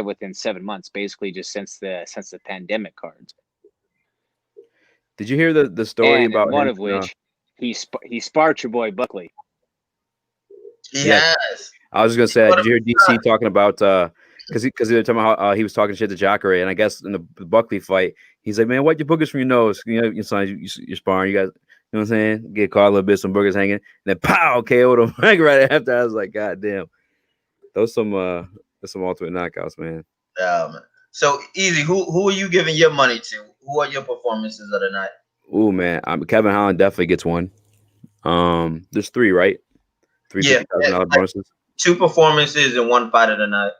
within 7 months, basically just since the pandemic cards. Did you hear the story and about one him, of which he sparked your boy Buckley? He Yeah. has. I was just gonna say that. Did you hear DC talking about because they were talking about how he was talking shit to Jacare, and I guess in the Buckley fight, he's like, man, wipe your boogers from your nose. You know, you're sparring, you guys. You know what I'm saying? Get caught a little bit, some boogers hanging, and then pow, KO'd him like right after. I was like, God damn, those some ultimate knockouts, man. So Eazy, who are you giving your money to? Who are your performances of the night? Ooh, man, Kevin Holland definitely gets one. There's 3, right? 3 $50,000 bonuses. 2 performances and 1 fight of the night.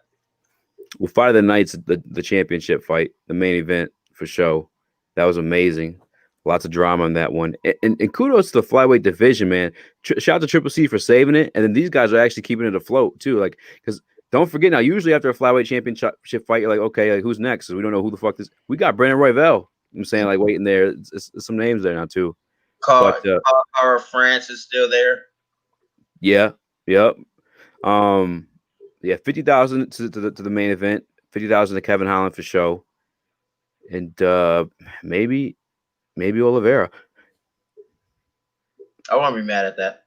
Well, fight of the night's the championship fight, the main event for show. That was amazing. Lots of drama on that one. And kudos to the flyweight division, man. Shout out to Triple C for saving it. And then these guys are actually keeping it afloat, too. Like, because don't forget now, usually after a flyweight championship fight, you're like, okay, like, who's next? Because we don't know who the fuck this. We got Brandon Royval. I'm saying, like, waiting there. It's some names there now, too. Our France is still there. Yeah. Yep. Yeah, 50,000 to the main event, 50,000 to Kevin Holland for show, and maybe Olivera. I won't be mad at that.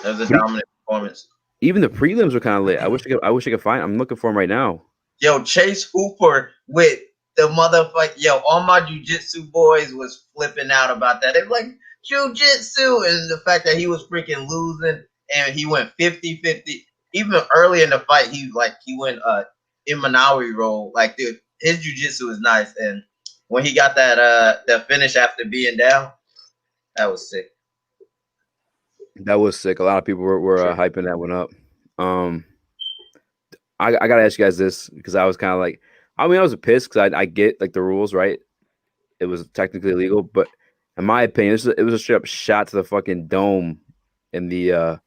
That was a dominant performance. Even the prelims were kind of lit. I wish I could find. I'm looking for him right now. Yo, Chase Hooper with the motherfucker. Yo, all my jiu-jitsu boys was flipping out about that. They were like, jiu-jitsu, and the fact that he was freaking losing and he went 50-50. Even early in the fight, he went in Manawi roll. Like, dude, his jiu-jitsu is nice. And when he got that finish after being down, that was sick. That was sick. A lot of people were hyping that one up. I gotta ask you guys this because I was kind of like, I was pissed because I get like the rules, right? It was technically illegal, but in my opinion, it was a straight up shot to the fucking dome in the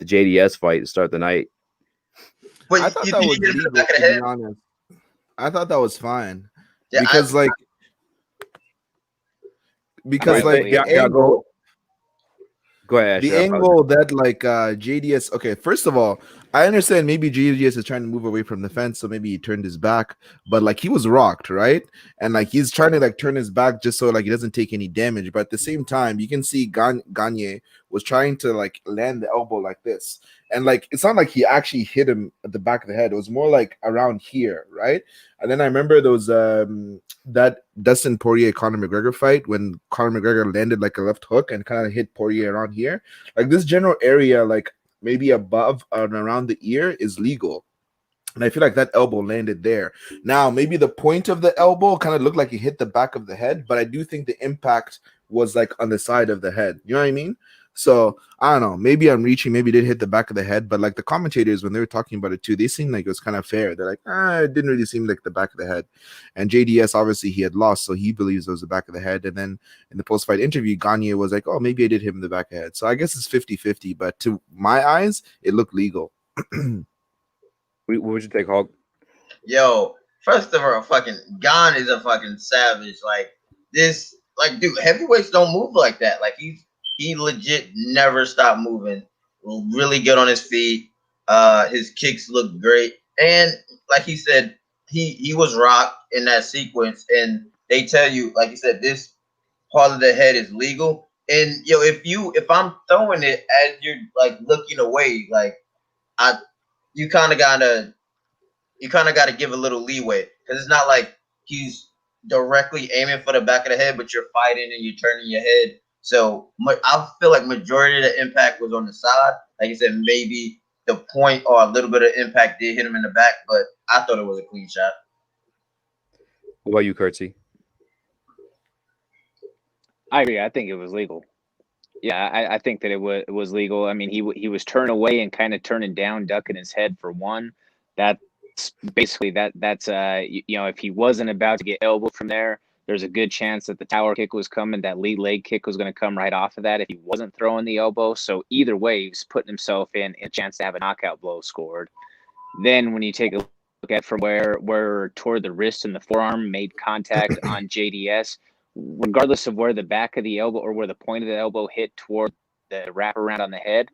JDS fight to start the night. But I thought that was legal, to be honest. I thought that was fine. Yeah, because the angle, go ahead. The angle that JDS. Okay, first of all, I understand maybe GGS is trying to move away from the fence, so maybe he turned his back, but like he was rocked, right? And like he's trying to like turn his back just so like he doesn't take any damage. But at the same time, you can see Gagne was trying to like land the elbow like this. And like it's not like he actually hit him at the back of the head. It was more like around here, right? And then I remember those that Dustin Poirier Conor McGregor fight when Conor McGregor landed like a left hook and kind of hit Poirier around here. Like this general area, like maybe above and around the ear is legal. And I feel like that elbow landed there. Now, maybe the point of the elbow kind of looked like it hit the back of the head, but I do think the impact was like on the side of the head. You know what I mean? So I don't know. Maybe I'm reaching. Maybe it did hit the back of the head, but like the commentators, when they were talking about it too, they seemed like it was kind of fair. They're like, it didn't really seem like the back of the head. And JDS, obviously, he had lost, so he believes it was the back of the head. And then in the post-fight interview, Gagne was like, oh, maybe I did hit him in the back of the head. So I guess it's 50-50, but to my eyes, it looked legal. What would you take, Hulk? Yo, first of all, fucking Gon is a fucking savage. Like this, like dude, heavyweights don't move like that. Like he legit never stopped moving. Really good on his feet. His kicks look great, and like he said, he was rocked in that sequence. And they tell you, like he said, this part of the head is legal. And yo, if I'm throwing it as you're like looking away, like you kind of gotta give a little leeway because it's not like he's directly aiming for the back of the head, but you're fighting and you're turning your head. So I feel like majority of the impact was on the side. Like you said, maybe the point or a little bit of impact did hit him in the back, but I thought it was a clean shot. What about you, Curtsy? I agree. I think it was legal. Yeah, I think that it was legal. I mean, he was turning away and kind of turning down, ducking his head for one. That's basically that's if he wasn't about to get elbowed from there, there's a good chance that the tower kick was coming, that lead leg kick was going to come right off of that if he wasn't throwing the elbow. So either way, he's putting himself in a chance to have a knockout blow scored. Then when you take a look at from where toward the wrist and the forearm made contact on JDS, regardless of where the back of the elbow or where the point of the elbow hit toward the wraparound on the head,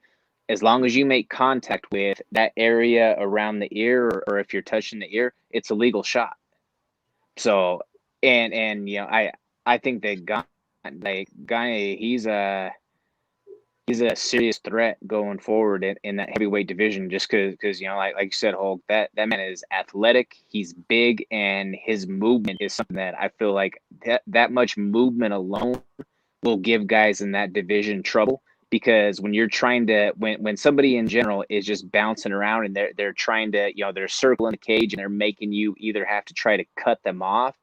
as long as you make contact with that area around the ear or if you're touching the ear, it's a legal shot. So, and I think that Guy, he's a serious threat going forward in that heavyweight division, just because like you said, Hulk, that man is athletic, he's big, and his movement is something that I feel like that much movement alone will give guys in that division trouble. Because when you're trying to, when somebody in general is just bouncing around and they're trying to, they're circling the cage and they're making you either have to try to cut them off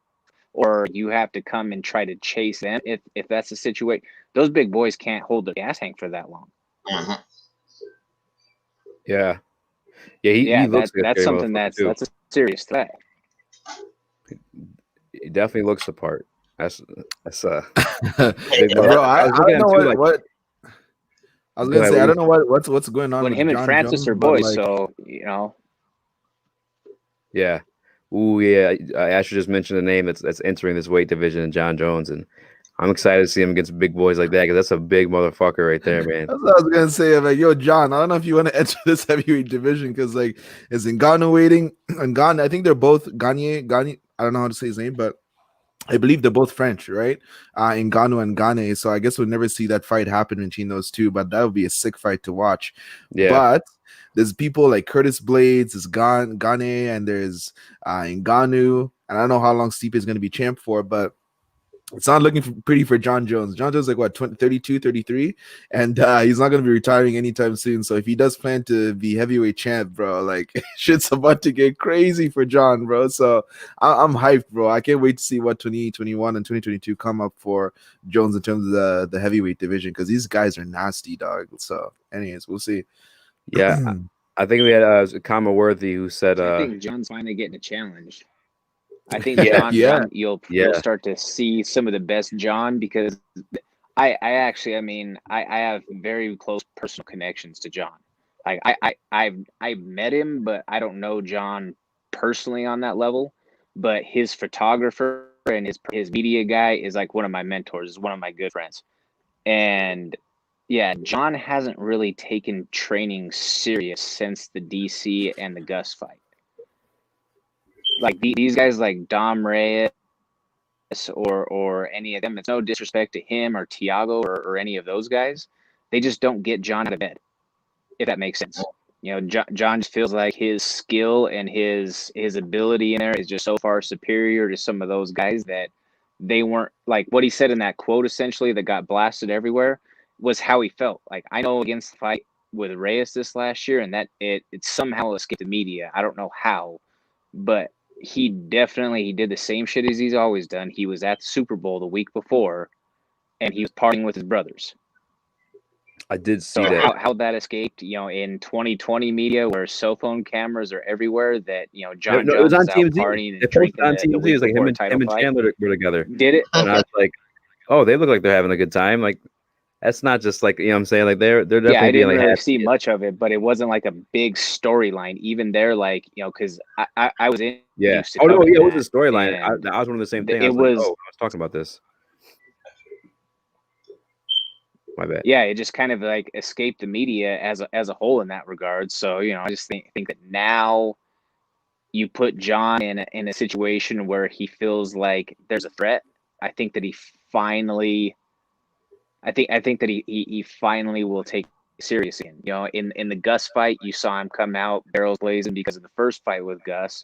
or you have to come and try to chase them. If that's the situation, those big boys can't hold their gas tank for that long. Uh-huh. Yeah. He looks like that's something that's a serious threat. He definitely looks the part. That's bro. I don't know what. I was gonna say I don't know what's going on. When with him and John Francis Jones, are boys, like, so Yeah. Ooh, yeah. I should just mention the name that's entering this weight division in John Jones, and I'm excited to see him against big boys like that because that's a big motherfucker right there, man. That's what I was gonna say. I'm like, yo, John, I don't know if you want to enter this heavyweight division because like is Ngannou waiting? Ngannou, I think they're both Gagne. I don't know how to say his name, but I believe they're both French, right? Ngannou and Gane. So I guess we'll never see that fight happen between those two, but that would be a sick fight to watch. Yeah. But there's people like Curtis Blades, there's Gane, and there's Ngannou. And I don't know how long Stipe is going to be champ for, but it's not looking pretty for John Jones. John Jones is like, what, 32, 33? And he's not going to be retiring anytime soon. So if he does plan to be heavyweight champ, bro, like shit's about to get crazy for John, bro. So I'm hyped, bro. I can't wait to see what 2021 and 2022 come up for Jones in terms of the heavyweight division because these guys are nasty, dog. So anyways, we'll see. Yeah. I think we had Kama Worthy who said I think John's finally getting a challenge. I think Yeah. You'll start to see some of the best John because I have very close personal connections to John. I've met him, but I don't know John personally on that level. But his photographer and his media guy is like one of my mentors, is one of my good friends. And Yeah, John hasn't really taken training serious since the DC and the Gus fight. Like these guys like Dom Reyes or any of them, it's no disrespect to him or Tiago or any of those guys. They just don't get John out of bed, if that makes sense. You know, John just feels like his skill and his ability in there is just so far superior to some of those guys that they weren't like what he said in that quote essentially that got blasted everywhere was how he felt. Like I know against the fight with Reyes this last year and that it somehow escaped the media. I don't know how, but he did the same shit as he's always done. He was at the Super Bowl the week before and he was partying with his brothers. I did see So that. how that escaped, you know, in 2020 media where cell phone cameras are everywhere, that, you know, John No, it was Jones on is out TMZ. partying They and posted drinking on the TMZ. It week was like before him a and title fight. Chandler were together. Did it? And I Okay. was like, oh, they look like they're having a good time. Like, that's not just like, you know what I'm saying? Like, they're Yeah, definitely I being didn't like really happy. see much of it, but it wasn't like a big storyline. Even there, like, you know, because I was in Yeah. Houston Oh, no, covering yeah, it was a that, storyline. I and was one of the same thing. I it was like, was oh, I was talking about this. My bad. yeah, it just kind of like escaped the media as a whole in that regard. So, you know, I just think that now you put John in a situation where he feels like there's a threat. I think that he finally I think that he finally will take it serious again. You know, in the Gus fight, you saw him come out barrels blazing because of the first fight with Gus.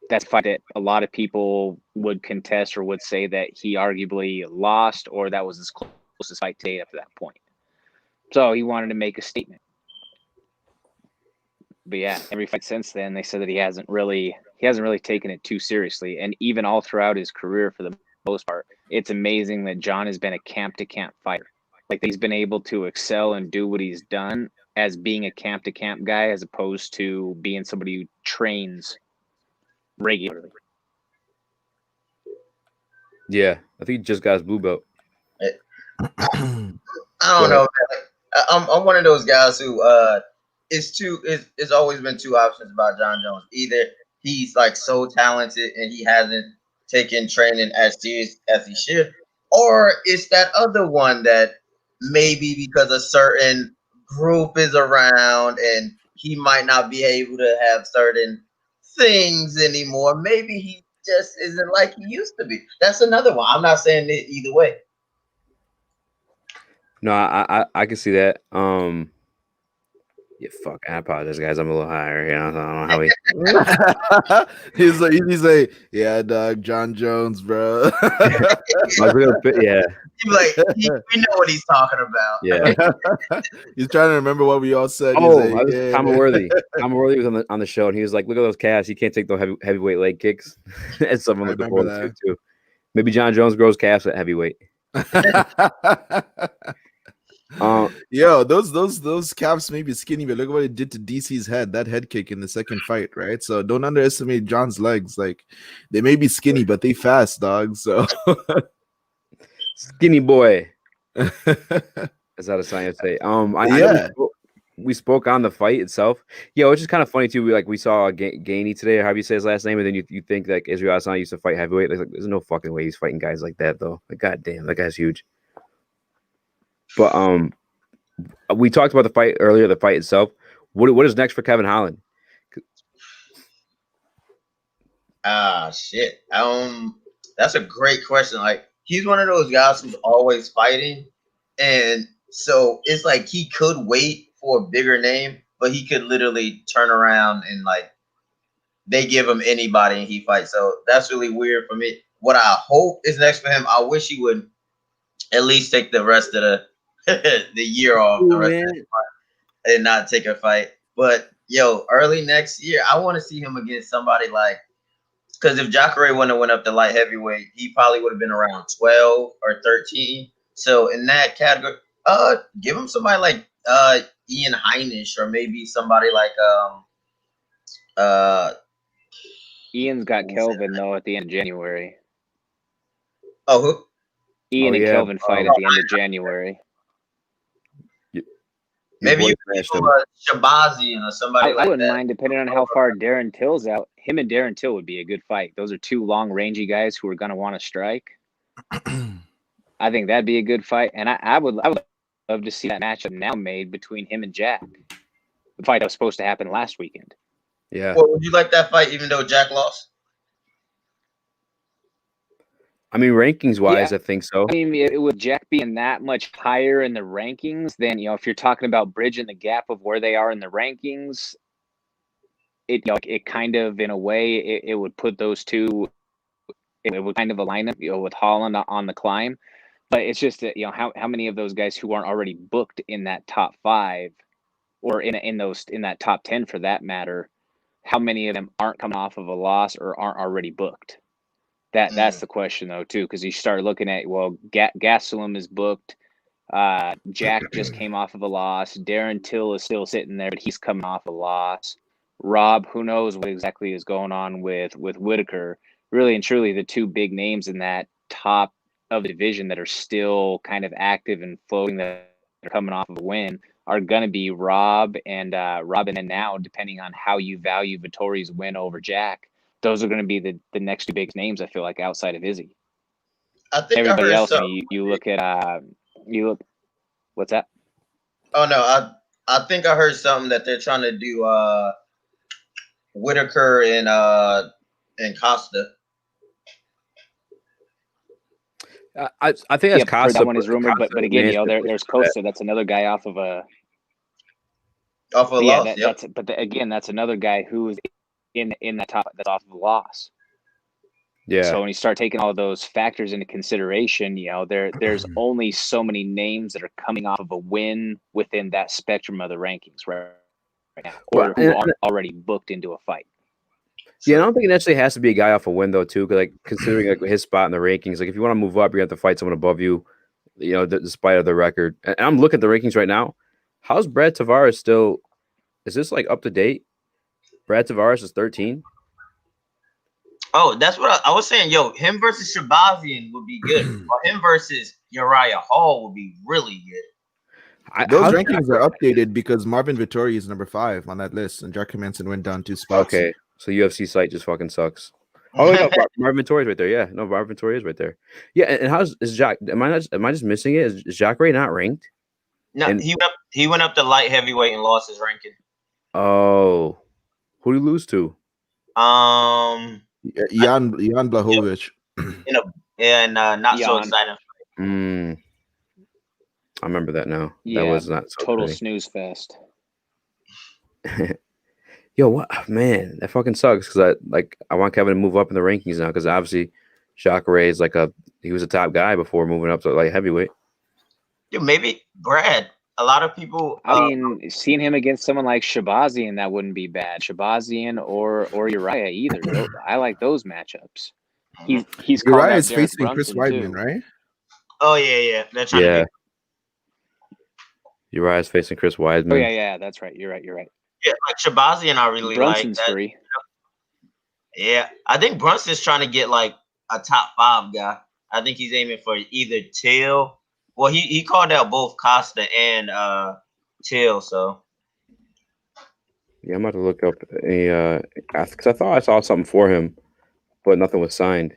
That's a fight that a lot of people would contest or would say that he arguably lost or that was his closest fight to date up to that point. So he wanted to make a statement. But yeah, every fight since then, they said that he hasn't really taken it too seriously. And even all throughout his career, for the most part, it's amazing that John has been a camp to camp fighter. Like he's been able to excel and do what he's done as being a camp to camp guy, as opposed to being somebody who trains regularly. Yeah. I think he just got his blue belt. I don't know. Man. I'm one of those guys who it's always been two options about John Jones. Either he's like so talented and he hasn't taken training as serious as he should, or it's that other one that maybe because a certain group is around and he might not be able to have certain things anymore. Maybe he just isn't like he used to be. That's another one. I'm not saying it either way. No, I can see that. Yeah, fuck. I apologize, guys. I'm a little higher. You know, I don't know how we. he's like, yeah, dog, John Jones, bro. Yeah. He's like, we know what he's talking about. Yeah. He's trying to remember what we all said. He's Oh, like, was Tom Worthy. Tom Worthy was on the show, and he was like, "Look at those calves. He can't take those heavyweight leg kicks." That's someone I looking remember forward to too. Maybe John Jones grows calves at heavyweight. Yo, those calves may be skinny, but look what it did to DC's head. That head kick in the second fight, right? So don't underestimate John's legs. Like they may be skinny, but they fast, dog. So Skinny boy. That's how the science say. I know we spoke on the fight itself. Yeah, which is kind of funny too. We saw Gainey today, or however you say his last name, and then you think like Israel Adesanya used to fight heavyweight. Like there's no fucking way he's fighting guys like that though. Like goddamn, that guy's huge. But we talked about the fight earlier. The fight itself. What is next for Kevin Holland? Shit. That's a great question. Like he's one of those guys who's always fighting, and so it's like he could wait for a bigger name, but he could literally turn around and like they give him anybody and he fights. So that's really weird for me. What I hope is next for him, I wish he would at least take the rest of the year off, the rest of the fight, and not take a fight. But yo, early next year, I want to see him against somebody like, because if Jacare wouldn't have went up to light heavyweight, he probably would have been around 12 or 13. So in that category, give him somebody like Ian Heinisch, or maybe somebody like Ian's got Kelvin though at the end of January. Oh, who? Ian and Kelvin fight at the end of January. Maybe you could Shabazian or somebody like I wouldn't that. mind, depending on how far Darren Till's out. Him and Darren Till would be a good fight. Those are two long, rangy guys who are going to want to strike. I think that'd be a good fight, and I would love to see that matchup now made between him and Jack. The fight that was supposed to happen last weekend. Yeah. Well, would you like that fight even though Jack lost? I mean, rankings wise, I think so. I mean, with Jack being that much higher in the rankings, then if you're talking about bridging the gap of where they are in the rankings, it kind of, in a way, it would put those two. It would kind of align them, with Holland on the climb. But it's just that how many of those guys who aren't already booked in that top 5, or in that top 10 for that matter, how many of them aren't coming off of a loss or aren't already booked? That's the question though too, because you start looking at Gastelum is booked. Jack just came off of a loss. Darren Till is still sitting there, but he's coming off a loss. Rob, who knows what exactly is going on with Whitaker? Really and truly, the two big names in that top of the division that are still kind of active and floating, that are coming off of a win, are going to be Rob and then now, depending on how you value Vittori's win over Jack, those are going to be the next two big names, I feel like, outside of Izzy. I think Everybody I heard else, something. you look at what's that? Oh no, I think I heard something that they're trying to do Whitaker and Costa. I think that's Costa. That one is rumored, but again, there's Costa. That's another guy off of a loss. That's another guy who is in that top, that's off of a loss. Yeah. So when you start taking all of those factors into consideration, there's only so many names that are coming off of a win within that spectrum of the rankings right now, or who are already booked into a fight. Yeah, I don't think it necessarily has to be a guy off a win though, too. Because considering his spot in the rankings, if you want to move up, you have to fight someone above you. Despite of the record. And I'm looking at the rankings right now. How's Brad Tavares still? Is this up to date? Brad Tavares is 13. Oh, that's what I was saying. Yo, him versus Shabazian would be good. Or him versus Uriah Hall would be really good. Those rankings are updated because Marvin Vittori is number 5 on that list, and Jack Manson went down 2 spots. Okay, so UFC site just fucking sucks. Oh, no, Marvin Vittori is right there. Yeah, no, Marvin Vittori is right there. Yeah, and is Jack? Am I just missing it? Is Jacare not ranked? No, he went up to light heavyweight and lost his ranking. Oh, who did he lose to? Jan Blachowicz. Not so exciting. I remember that now. Yeah, that was not so total great. snooze fest. Yo, what, man? That fucking sucks because I want Kevin to move up in the rankings now because obviously Jacare is he was a top guy before moving up to heavyweight. Yeah, maybe Brad. A lot of people. I mean, seeing him against someone like Shabazian, that wouldn't be bad. Shabazian or Uriah either. I like those matchups. He's Uriah is Derek facing Chris Weidman, right? Oh yeah. They're trying to Uriah's facing Chris Weidman. Oh yeah, that's right. You're right. Yeah, like Shabazian, I really Brunson's like that. free. Yeah, I think Brunson's trying to get a top 5 guy. I think he's aiming for either Till. Well, he called out both Costa and Till, so. Yeah, I'm about to look up because I thought I saw something for him, but nothing was signed.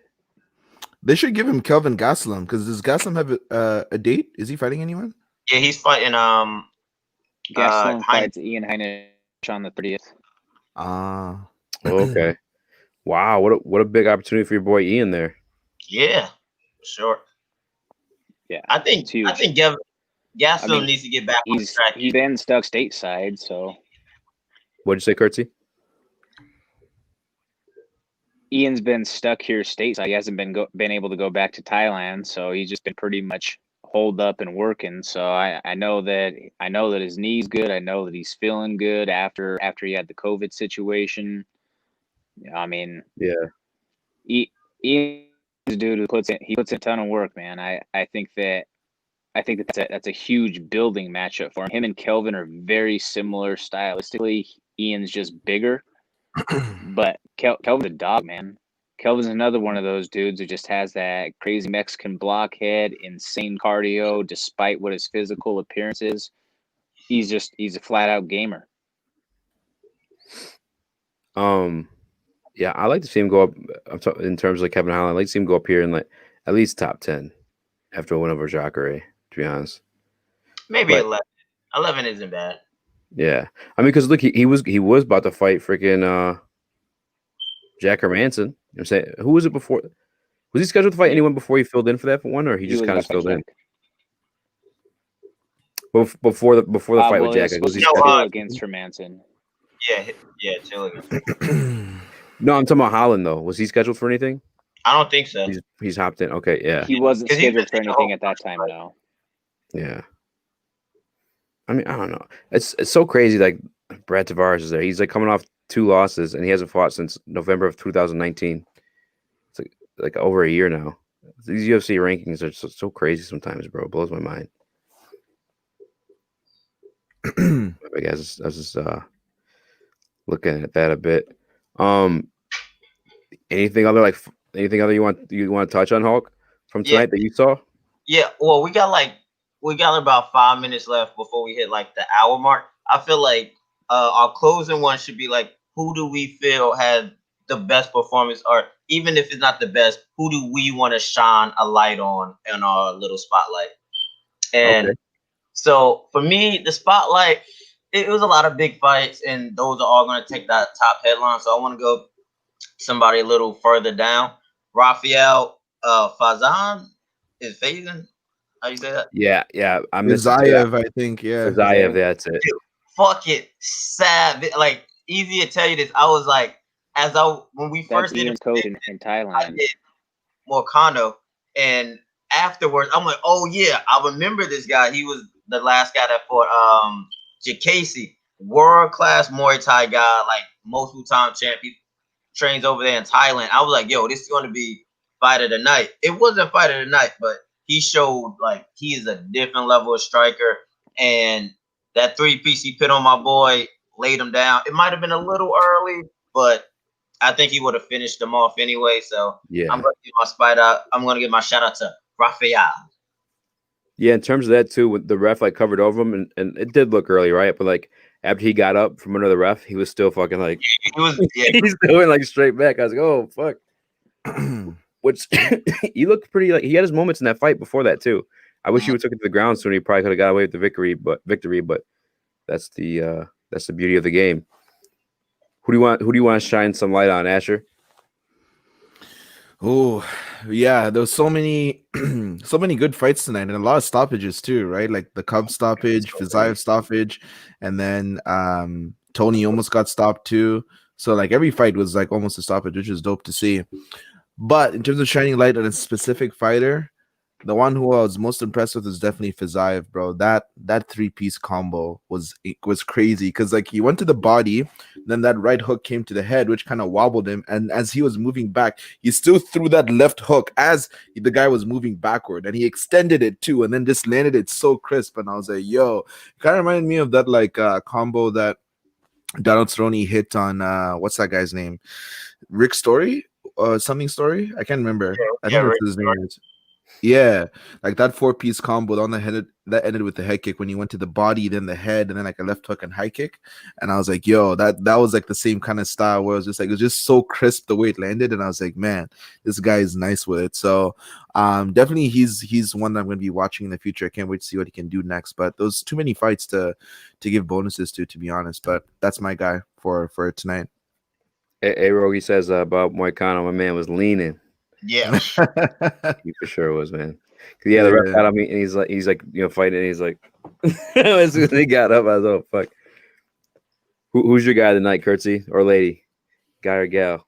They should give him Kelvin Gastelum because does Gastelum have a date? Is he fighting anyone? Yeah, he's fighting. Gastelum fights Ian Heinisch on the 30th. Okay. Wow, what a big opportunity for your boy Ian there. Yeah, sure. Yeah, I think Gastelum needs to get back on track. He's been stuck stateside, so. What'd you say, Curtsy? Ian's been stuck here stateside. He hasn't been able to go back to Thailand, so he's just been pretty much holed up and working. So I know that his knee's good. I know that he's feeling good after he had the COVID situation. I mean, yeah, Ian's a dude who puts in a ton of work, man. I think that's a huge building matchup for him. Him and Kelvin are very similar stylistically. Ian's just bigger, but Kelvin's a dog, man. Kelvin's another one of those dudes who just has that crazy Mexican blockhead, insane cardio, despite what his physical appearance is. He's a flat out gamer. Yeah, I like to see him go up in terms of Kevin Holland. I like to see him go up here in at least top 10 after a win over Jacare, to be honest. Maybe But 11. 11 isn't bad. yeah, I mean, because look, he was about to fight freaking Jack Hermanson. You know what I'm saying, who was it before? Was he scheduled to fight Yeah, anyone before he filled in for that one, or he he just was kind of about just to fight filled in Jack. before the fight with Well, it Jack? was Like, was supposed he to be No, scheduled? Till against Hermanson. yeah, Tilly. No, I'm talking about Holland though. Was he scheduled for anything? I don't think so. He's hopped in. Okay, yeah, He wasn't 'Cause he's been scheduled for taking the whole anything at that time, fight. no. yeah. I mean, I don't know. It's so crazy. Like Brad Tavares is there. He's like coming off 2 losses, and he hasn't fought since November of 2019. It's like over a year now. These UFC rankings are so crazy sometimes, bro. It blows my mind. I guess I was just looking at that a bit. Um, anything other you want to touch on, Hulk, from Yeah, tonight that you saw? yeah. Well, we got about 5 minutes left before we hit like the hour mark. I feel like our closing one should be like, who do we feel had the best performance, or even if it's not the best, who do we want to shine a light on in our little spotlight? Okay. And so for me, the spotlight, it was a lot of big fights, and those are all going to take that top headline. So I want to go somebody a little further down. Rafael Fazan is Fazan. How you say that? Yeah. I missed it too. Zayev, I think. Yeah. Zayev, that's it. Dude, fucking sad. Like, easy to tell you this. I was like, when we That's first did Ian's it, coach in I Thailand. did Morcano, and afterwards, I'm like, oh yeah, I remember this guy. He was the last guy that fought Jacasey, world class Muay Thai guy, like multiple time champion, trains over there in Thailand. I was like, yo, this is going to be fight of the night. It wasn't fight of the night, but he showed like he is a different level of striker. And that 3-piece he put on my boy laid him down. It might have been a little early, but I think he would have finished him off anyway. So Yeah. I'm going to give my spite out. I'm going to give my shout out to Rafael. Yeah, in terms of that too, with the ref like covered over him, and it did look early, right? But like after he got up from under the ref, he was still fucking like He was, yeah, he's doing like straight back. I was like, oh fuck. Which he looked pretty like he had his moments in that fight before that too. I wish he would took it to the ground sooner. He probably could have got away with the victory, but that's the beauty of the game. Who do you want to shine some light on, Asher? Oh, yeah. There was so many, so many good fights tonight, and a lot of stoppages too, right? Like the Cub stoppage, Fizayev stoppage, and then Tony almost got stopped too. So like every fight was like almost a stoppage, which is dope to see. But in terms of shining light on a specific fighter, the one who I was most impressed with is definitely Fizayev, bro. That 3-piece combo was crazy because like he went to the body, then that right hook came to the head, which kind of wobbled him. And as he was moving back, he still threw that left hook as the guy was moving backward, and he extended it too, and then just landed it so crisp. And I was like, yo, it kind of reminded me of that like combo that Donald Cerrone hit on what's that guy's name? Rick Story? Something Story? I can't remember. I think that's his name. Yeah, like that 4-piece combo on the head that ended with the head kick when he went to the body, then the head, and then like a left hook and high kick. And I was like, yo, that was like the same kind of style where it was just like it was just so crisp the way it landed, and I was like, man, this guy is nice with it. So definitely he's one that I'm gonna be watching in the future. I can't wait to see what he can do next. But those too many fights to give bonuses to be honest. But that's my guy for tonight. Hey, Rogi says about Moicano, my man was leaning. Yeah, He for sure was, man. Yeah, the ref got on me, and he's like, fighting, and he's like, as soon as he got up, I was, oh fuck. Who's your guy tonight, Curtsy or lady, guy or gal?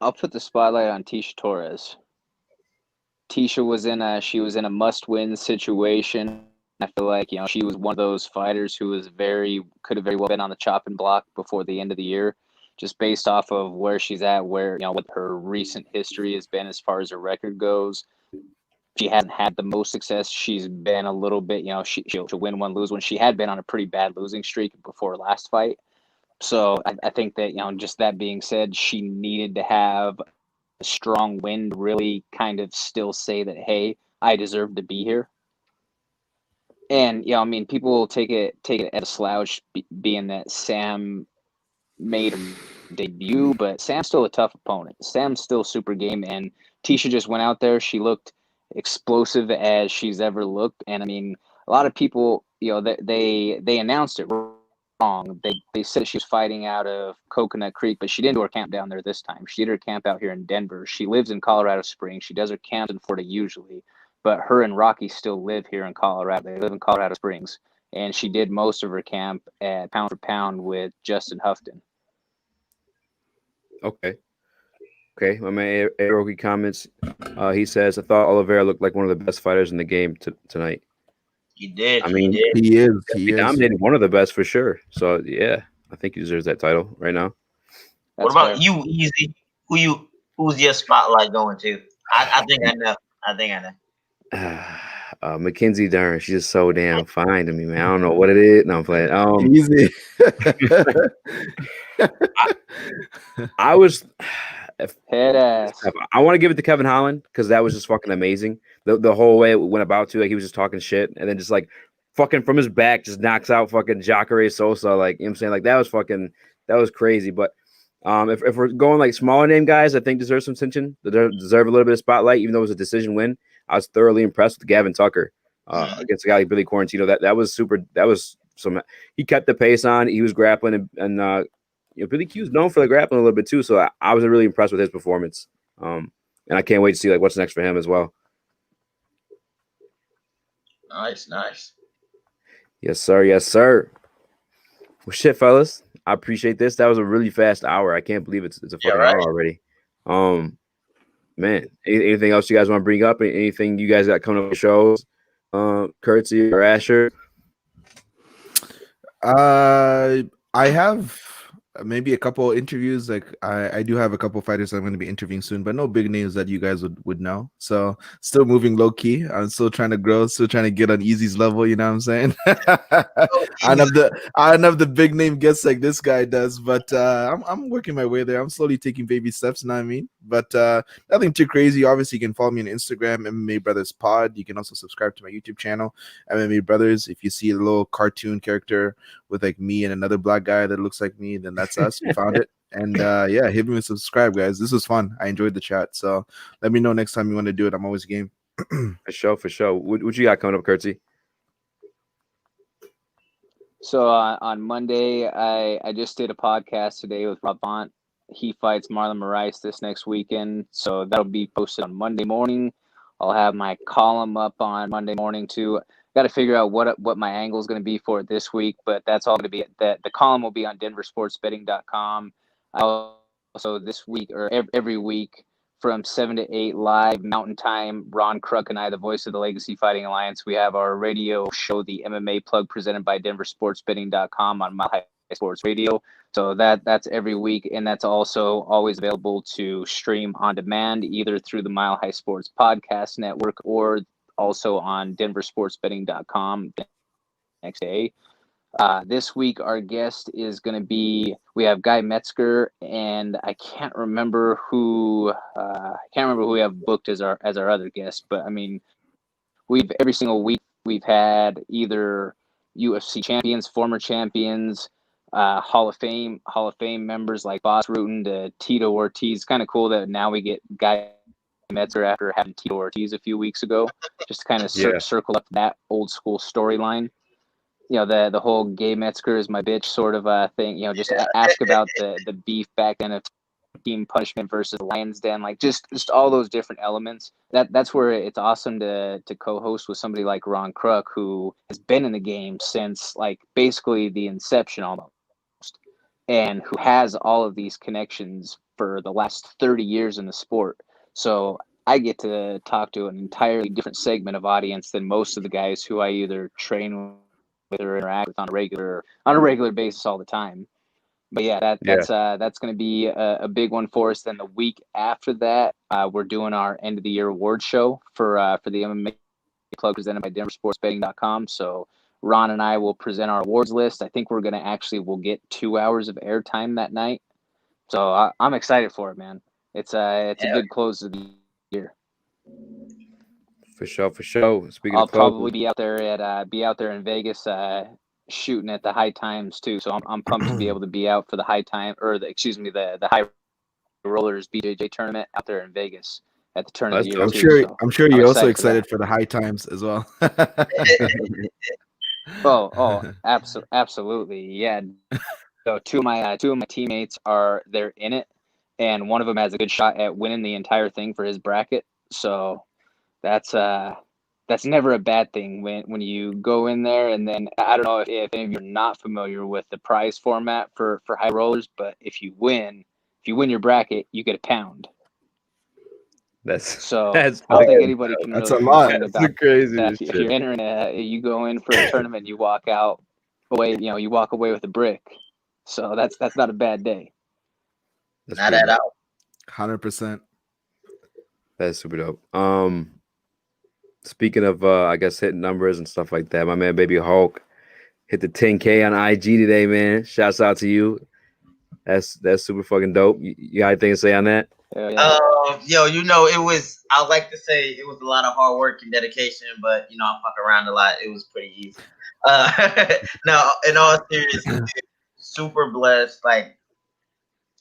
I'll put the spotlight on Tisha Torres. Tisha was in a must-win situation. I feel like she was one of those fighters who could have very well been on the chopping block before the end of the year, just based off of where she's at, what her recent history has been as far as her record goes. She hasn't had the most success. She's been a little bit, she'll win one, lose one. She had been on a pretty bad losing streak before last fight. So I think that, just that being said, she needed to have a strong win to really kind of still say that, hey, I deserve to be here. And people will take it as a slouch, being that Sam made her debut, but Sam's still a tough opponent. Sam's still super game, and Tisha just went out there. She looked explosive as she's ever looked. And I mean, a lot of people, they announced it wrong. They said she was fighting out of Coconut Creek, but she didn't do her camp down there this time. She did her camp out here in Denver. She lives in Colorado Springs. She does her camps in Florida usually, but her and Rocky still live here in Colorado. They live in Colorado Springs, and she did most of her camp at Pound for Pound with Justin Houghton. Okay. Okay. My man Aoki comments. He says, I thought Olivera looked like one of the best fighters in the game tonight. He did. I mean, He is. he dominated one of the best for sure. So yeah, I think he deserves that title right now. What about you, Eazy? Who's your spotlight going to? I think I know. Mckenzie Dern, she's just so damn fine to me, man. I don't know what it is. No, I'm playing. Easy. I was head ass. I want to give it to Kevin Holland because that was just fucking amazing. The whole way it went about to, like, he was just talking shit and then just like fucking from his back just knocks out fucking Jacare Sosa, like, you know what I'm saying? Like that was crazy. But if we're going like smaller name guys, I think deserve some attention. They deserve a little bit of spotlight, even though it was a decision win. I was thoroughly impressed with Gavin Tucker against a guy like Billy Quarantino. That was super. That was some. He kept the pace on. He was grappling, and Billy Q's known for the grappling a little bit too. So I was really impressed with his performance. And I can't wait to see like what's next for him as well. Nice. Yes, sir. Yes, sir. Well, shit, fellas. I appreciate this. That was a really fast hour. I can't believe it's a fucking hour already. Man, anything else you guys want to bring up? Anything you guys got coming up with shows? Curtsy or Asher? I have maybe a couple interviews. Like I do have a couple fighters I'm going to be interviewing soon, but no big names that you guys would know. So still moving low key. I'm still trying to grow, still trying to get on Easy's level. You know what I'm saying? I don't have the big name guests like this guy does, but I'm working my way there. I'm slowly taking baby steps. You know what I mean? But nothing too crazy. Obviously, you can follow me on Instagram, MMA Brothers Pod. You can also subscribe to my YouTube channel, MMA Brothers. If you see a little cartoon character with like me and another black guy that looks like me, then that's us. We found it. And yeah, hit me with subscribe, guys. This was fun. I enjoyed the chat. So let me know next time you want to do it. I'm always game. For sure. What you got coming up, Curtsy? So on Monday, I just did a podcast today with Rob Font. He fights Marlon Moraes this next weekend. So that'll be posted on Monday morning. I'll have my column up on Monday morning too. Got to figure out what my angle is going to be for it this week, but that's all going to be that. The column will be on denversportsbetting.com. Also this week or every week from 7 to 8 live Mountain Time, Ron Kruk and I, the voice of the Legacy Fighting Alliance, we have our radio show, the MMA Plug, presented by denversportsbetting.com on Mile High Sports Radio. So that's every week, and that's also always available to stream on demand, either through the Mile High Sports Podcast Network or also on denversportsbetting.com the next day. This week, our guest is going to be, we have Guy Metzger, and I can't remember who we have booked as our other guest, but I mean, every single week we've had either UFC champions, former champions, Hall of Fame members like Boss Rutan to Tito Ortiz. Kind of cool that now we get Guy Metzger after having Tito Ortiz a few weeks ago, just to kind of circle up that old school storyline. The whole Gay Metzger is my bitch sort of thing. Just ask about the beef back then of Team Punishment versus Lion's Den, like just all those different elements. That's where it's awesome to co-host with somebody like Ron Kruk, who has been in the game since like basically the inception almost, and who has all of these connections for the last 30 years in the sport. So I get to talk to an entirely different segment of audience than most of the guys who I either train with or interact with on a regular basis all the time. But yeah, that's going to be a big one for us. Then the week after that, we're doing our end of the year award show for the MMA Plug presented by denversportsbetting.com. So Ron and I will present our awards list. I think we'll get 2 hours of airtime that night. So I'm excited for it, man. It's a good close of the year. For sure. Speaking I'll of probably be out there in Vegas shooting at the high times too. So I'm pumped to be able to be out for the high time the high rollers BJJ tournament out there in Vegas. at the turn of the year. I'm too, sure. so I'm sure I'm you're also for excited that. for the high times as well. Absolutely, yeah. So two of my teammates they're in it, and one of them has a good shot at winning the entire thing for his bracket. So that's never a bad thing when you go in there. And then I don't know if any of you are not familiar with the prize format for high rollers, but if you win your bracket, you get a pound. That's I don't think anybody can That's really a lot. complain that's about the craziest that. If shit. you're entering you go in for a tournament, you walk away with a brick. So that's not a bad day. That's Not pretty at dope. all. 100%. That's super dope. Speaking of I guess hitting numbers and stuff like that, my man Baby Hulk hit the 10K on IG today, man. Shouts out to you. That's super fucking dope. You got anything to say on that? Yeah. Yo, it was. I like to say it was a lot of hard work and dedication, but I fuck around a lot. It was pretty easy. No, in all seriousness, super blessed. Like,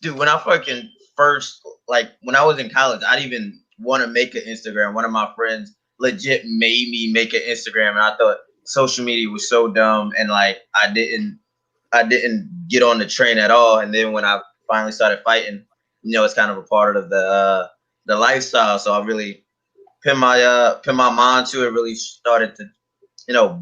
dude, when I fucking first, like, when I was in college, I didn't even want to make an Instagram. One of my friends legit made me make an Instagram, and I thought social media was so dumb, and like I didn't get on the train at all. And then when I finally started fighting, it's kind of a part of the lifestyle. So I really put my mind to it. Really started to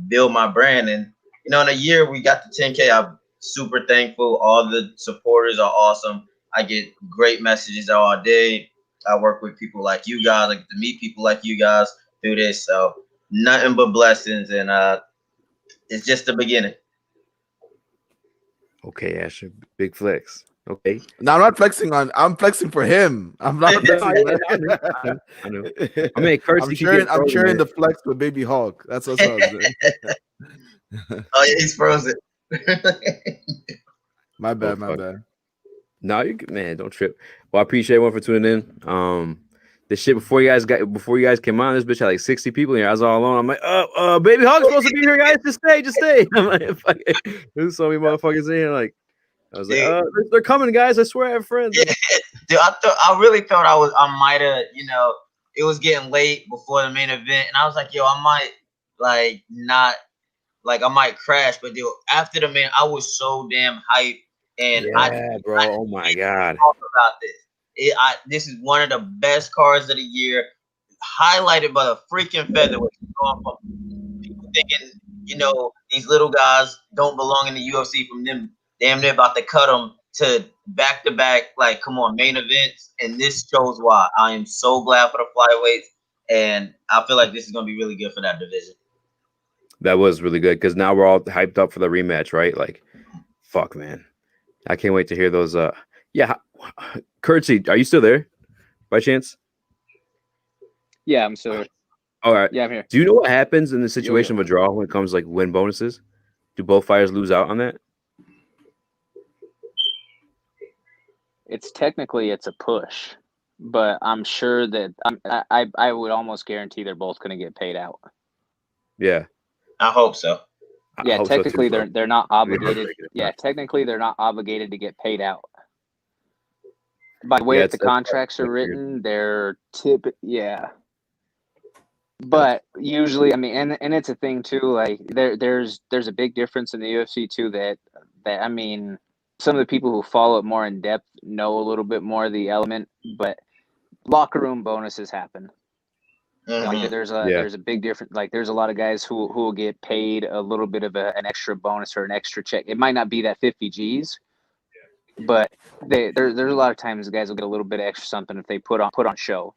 build my brand. And in a year we got to 10K. I'm super thankful. All the supporters are awesome. I get great messages all day. I work with people like you guys. I get to meet people like you guys through this. So nothing but blessings, and it's just the beginning. Okay, Asher, big flex. Okay. No, I'm not flexing on. I'm flexing for him. I'm not flexing. I know. I mean, I'm sharing the flex with Baby Hulk. That's what's up. Oh yeah, he's frozen. My bad. No, man, don't trip. Well, I appreciate everyone for tuning in. This shit before you guys came on, this bitch had like 60 people here. I was all alone. I'm like, Baby Hulk's supposed to be here, guys. Just stay. I'm like, fuck it. There's so many motherfuckers in here. Like, I was like, they're coming, guys. I swear I have friends. Yeah. Dude, I really thought I might have, it was getting late before the main event, and I was like, yo, I might I might crash, but dude, after the main, I was so damn hyped, and bro. Oh my god. Talk about this. This is one of the best cards of the year, highlighted by the freaking featherweight. Going from people thinking, these little guys don't belong in the UFC, from them damn near about to cut them to back-to-back, like, come on, main events. And this shows why. I am so glad for the flyweights, and I feel like this is going to be really good for that division. That was really good, because now we're all hyped up for the rematch, right? Like, fuck, man. I can't wait to hear those. Curtsy, are you still there by chance? Yeah, I'm still here. All right. Yeah, I'm here. Do you know what happens in the situation of a draw when it comes to, like, win bonuses? Do both fighters lose out on that? It's technically a push, but I'm sure that I would almost guarantee they're both going to get paid out. Yeah, I hope so. Yeah, technically so too, they're not obligated. Yeah, technically they're not obligated to get paid out. By the way that the contracts are written, they're But usually, I mean, and it's a thing too. Like there's a big difference in the UFC too. That I mean, some of the people who follow it more in depth know a little bit more of the element. But locker room bonuses happen. Mm-hmm. Like there's a big difference. Like there's a lot of guys who will get paid a little bit of an extra bonus or an extra check. It might not be that 50 G's, but there's a lot of times guys will get a little bit extra something if they put on show.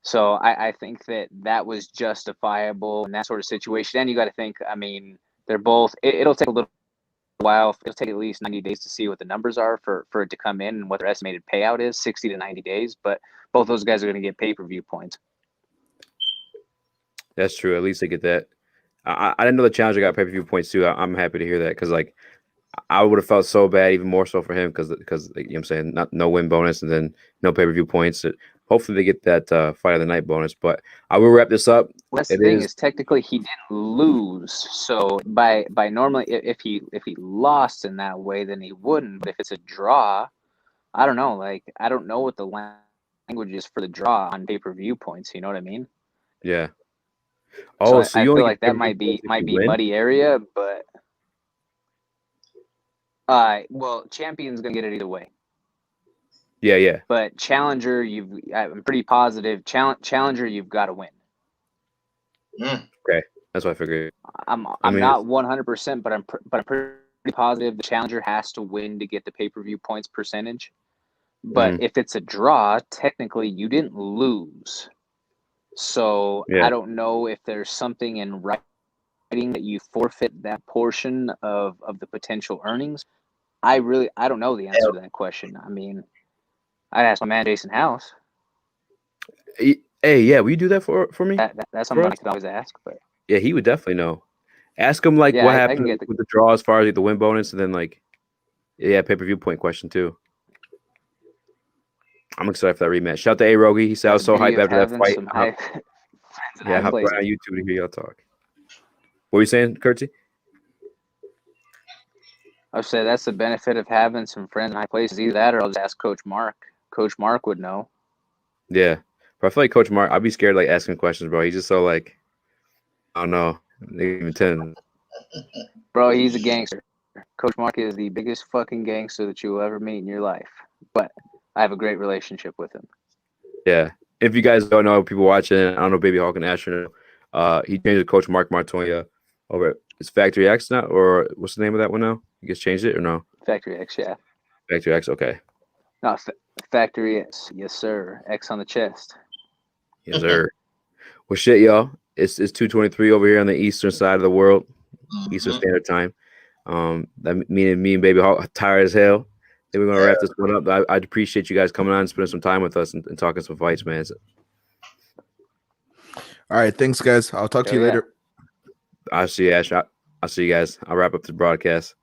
So I think that was justifiable in that sort of situation. And you got to think, I mean, they're both. It'll take a little while. It'll take at least 90 days to see what the numbers are for it to come in and what their estimated payout is, 60 to 90 days. But both those guys are going to get pay-per-view points. That's true. At least they get that. I didn't know the challenger got pay-per-view points too. I'm happy to hear that, because like I would have felt so bad, even more so for him, because you know what I'm saying, no win bonus and then no pay-per-view points. Hopefully they get that fight of the night bonus. But I will wrap this up. Well, that's the thing is technically he didn't lose. So by normally if he lost in that way, then he wouldn't. But if it's a draw, I don't know. Like I don't know what the line languages for the draw on pay-per-view points. You know what I mean? Yeah. So Oh, I so you feel only like get that pay-per-view might points if be you win? muddy area, but well, champion's gonna get it either way. Yeah. But challenger, I'm pretty positive. Challenger, you've got to win. Okay, that's what I figured. I'm mean, not 100%, but I'm pretty positive the challenger has to win to get the pay-per-view points percentage. But if it's a draw, technically you didn't lose. So Yeah. I don't know if there's something in writing that you forfeit that portion of the potential earnings. I don't know the answer to that question. I mean, I'd ask my man Jason House. Hey, yeah, will you do that for me? That's something I can always ask. But yeah, he would definitely know. Ask him like yeah, what I happened can get with the draw as far as like, the win bonus, and then like pay-per-view point question too. I'm excited for that rematch. Shout out to A-Rogi. He said I was so hyped after that fight. Yeah, hop right on YouTube to hear y'all talk. What were you saying, Curtsy? I'd say that's the benefit of having some friends in high places. Either that or I'll just ask Coach Mark. Coach Mark would know. Yeah. But I feel like Coach Mark, I'd be scared like asking questions, bro. He's just so like, I don't know. Even 10. Bro, he's a gangster. Coach Mark is the biggest fucking gangster that you will ever meet in your life. But I have a great relationship with him. Yeah. If you guys don't know, people watching, I don't know, Baby Hawk and Asher, he changed to Coach Mark Montoya over at it's Factory X now, or what's the name of that one now? You guys changed it or no? Factory X, yeah. Factory X, okay. No, Factory X, yes, sir. X on the chest. Yes, sir. Well, shit, y'all. It's 2:23 over here on the eastern side of the world, Eastern Standard Time. That me and Baby Hawk are tired as hell. I think we're gonna wrap this one up. I'd appreciate you guys coming on and spending some time with us and talking some fights, man. All right, thanks, guys. I'll talk to you later. I'll see you, Ash. I'll see you guys. I'll wrap up the broadcast.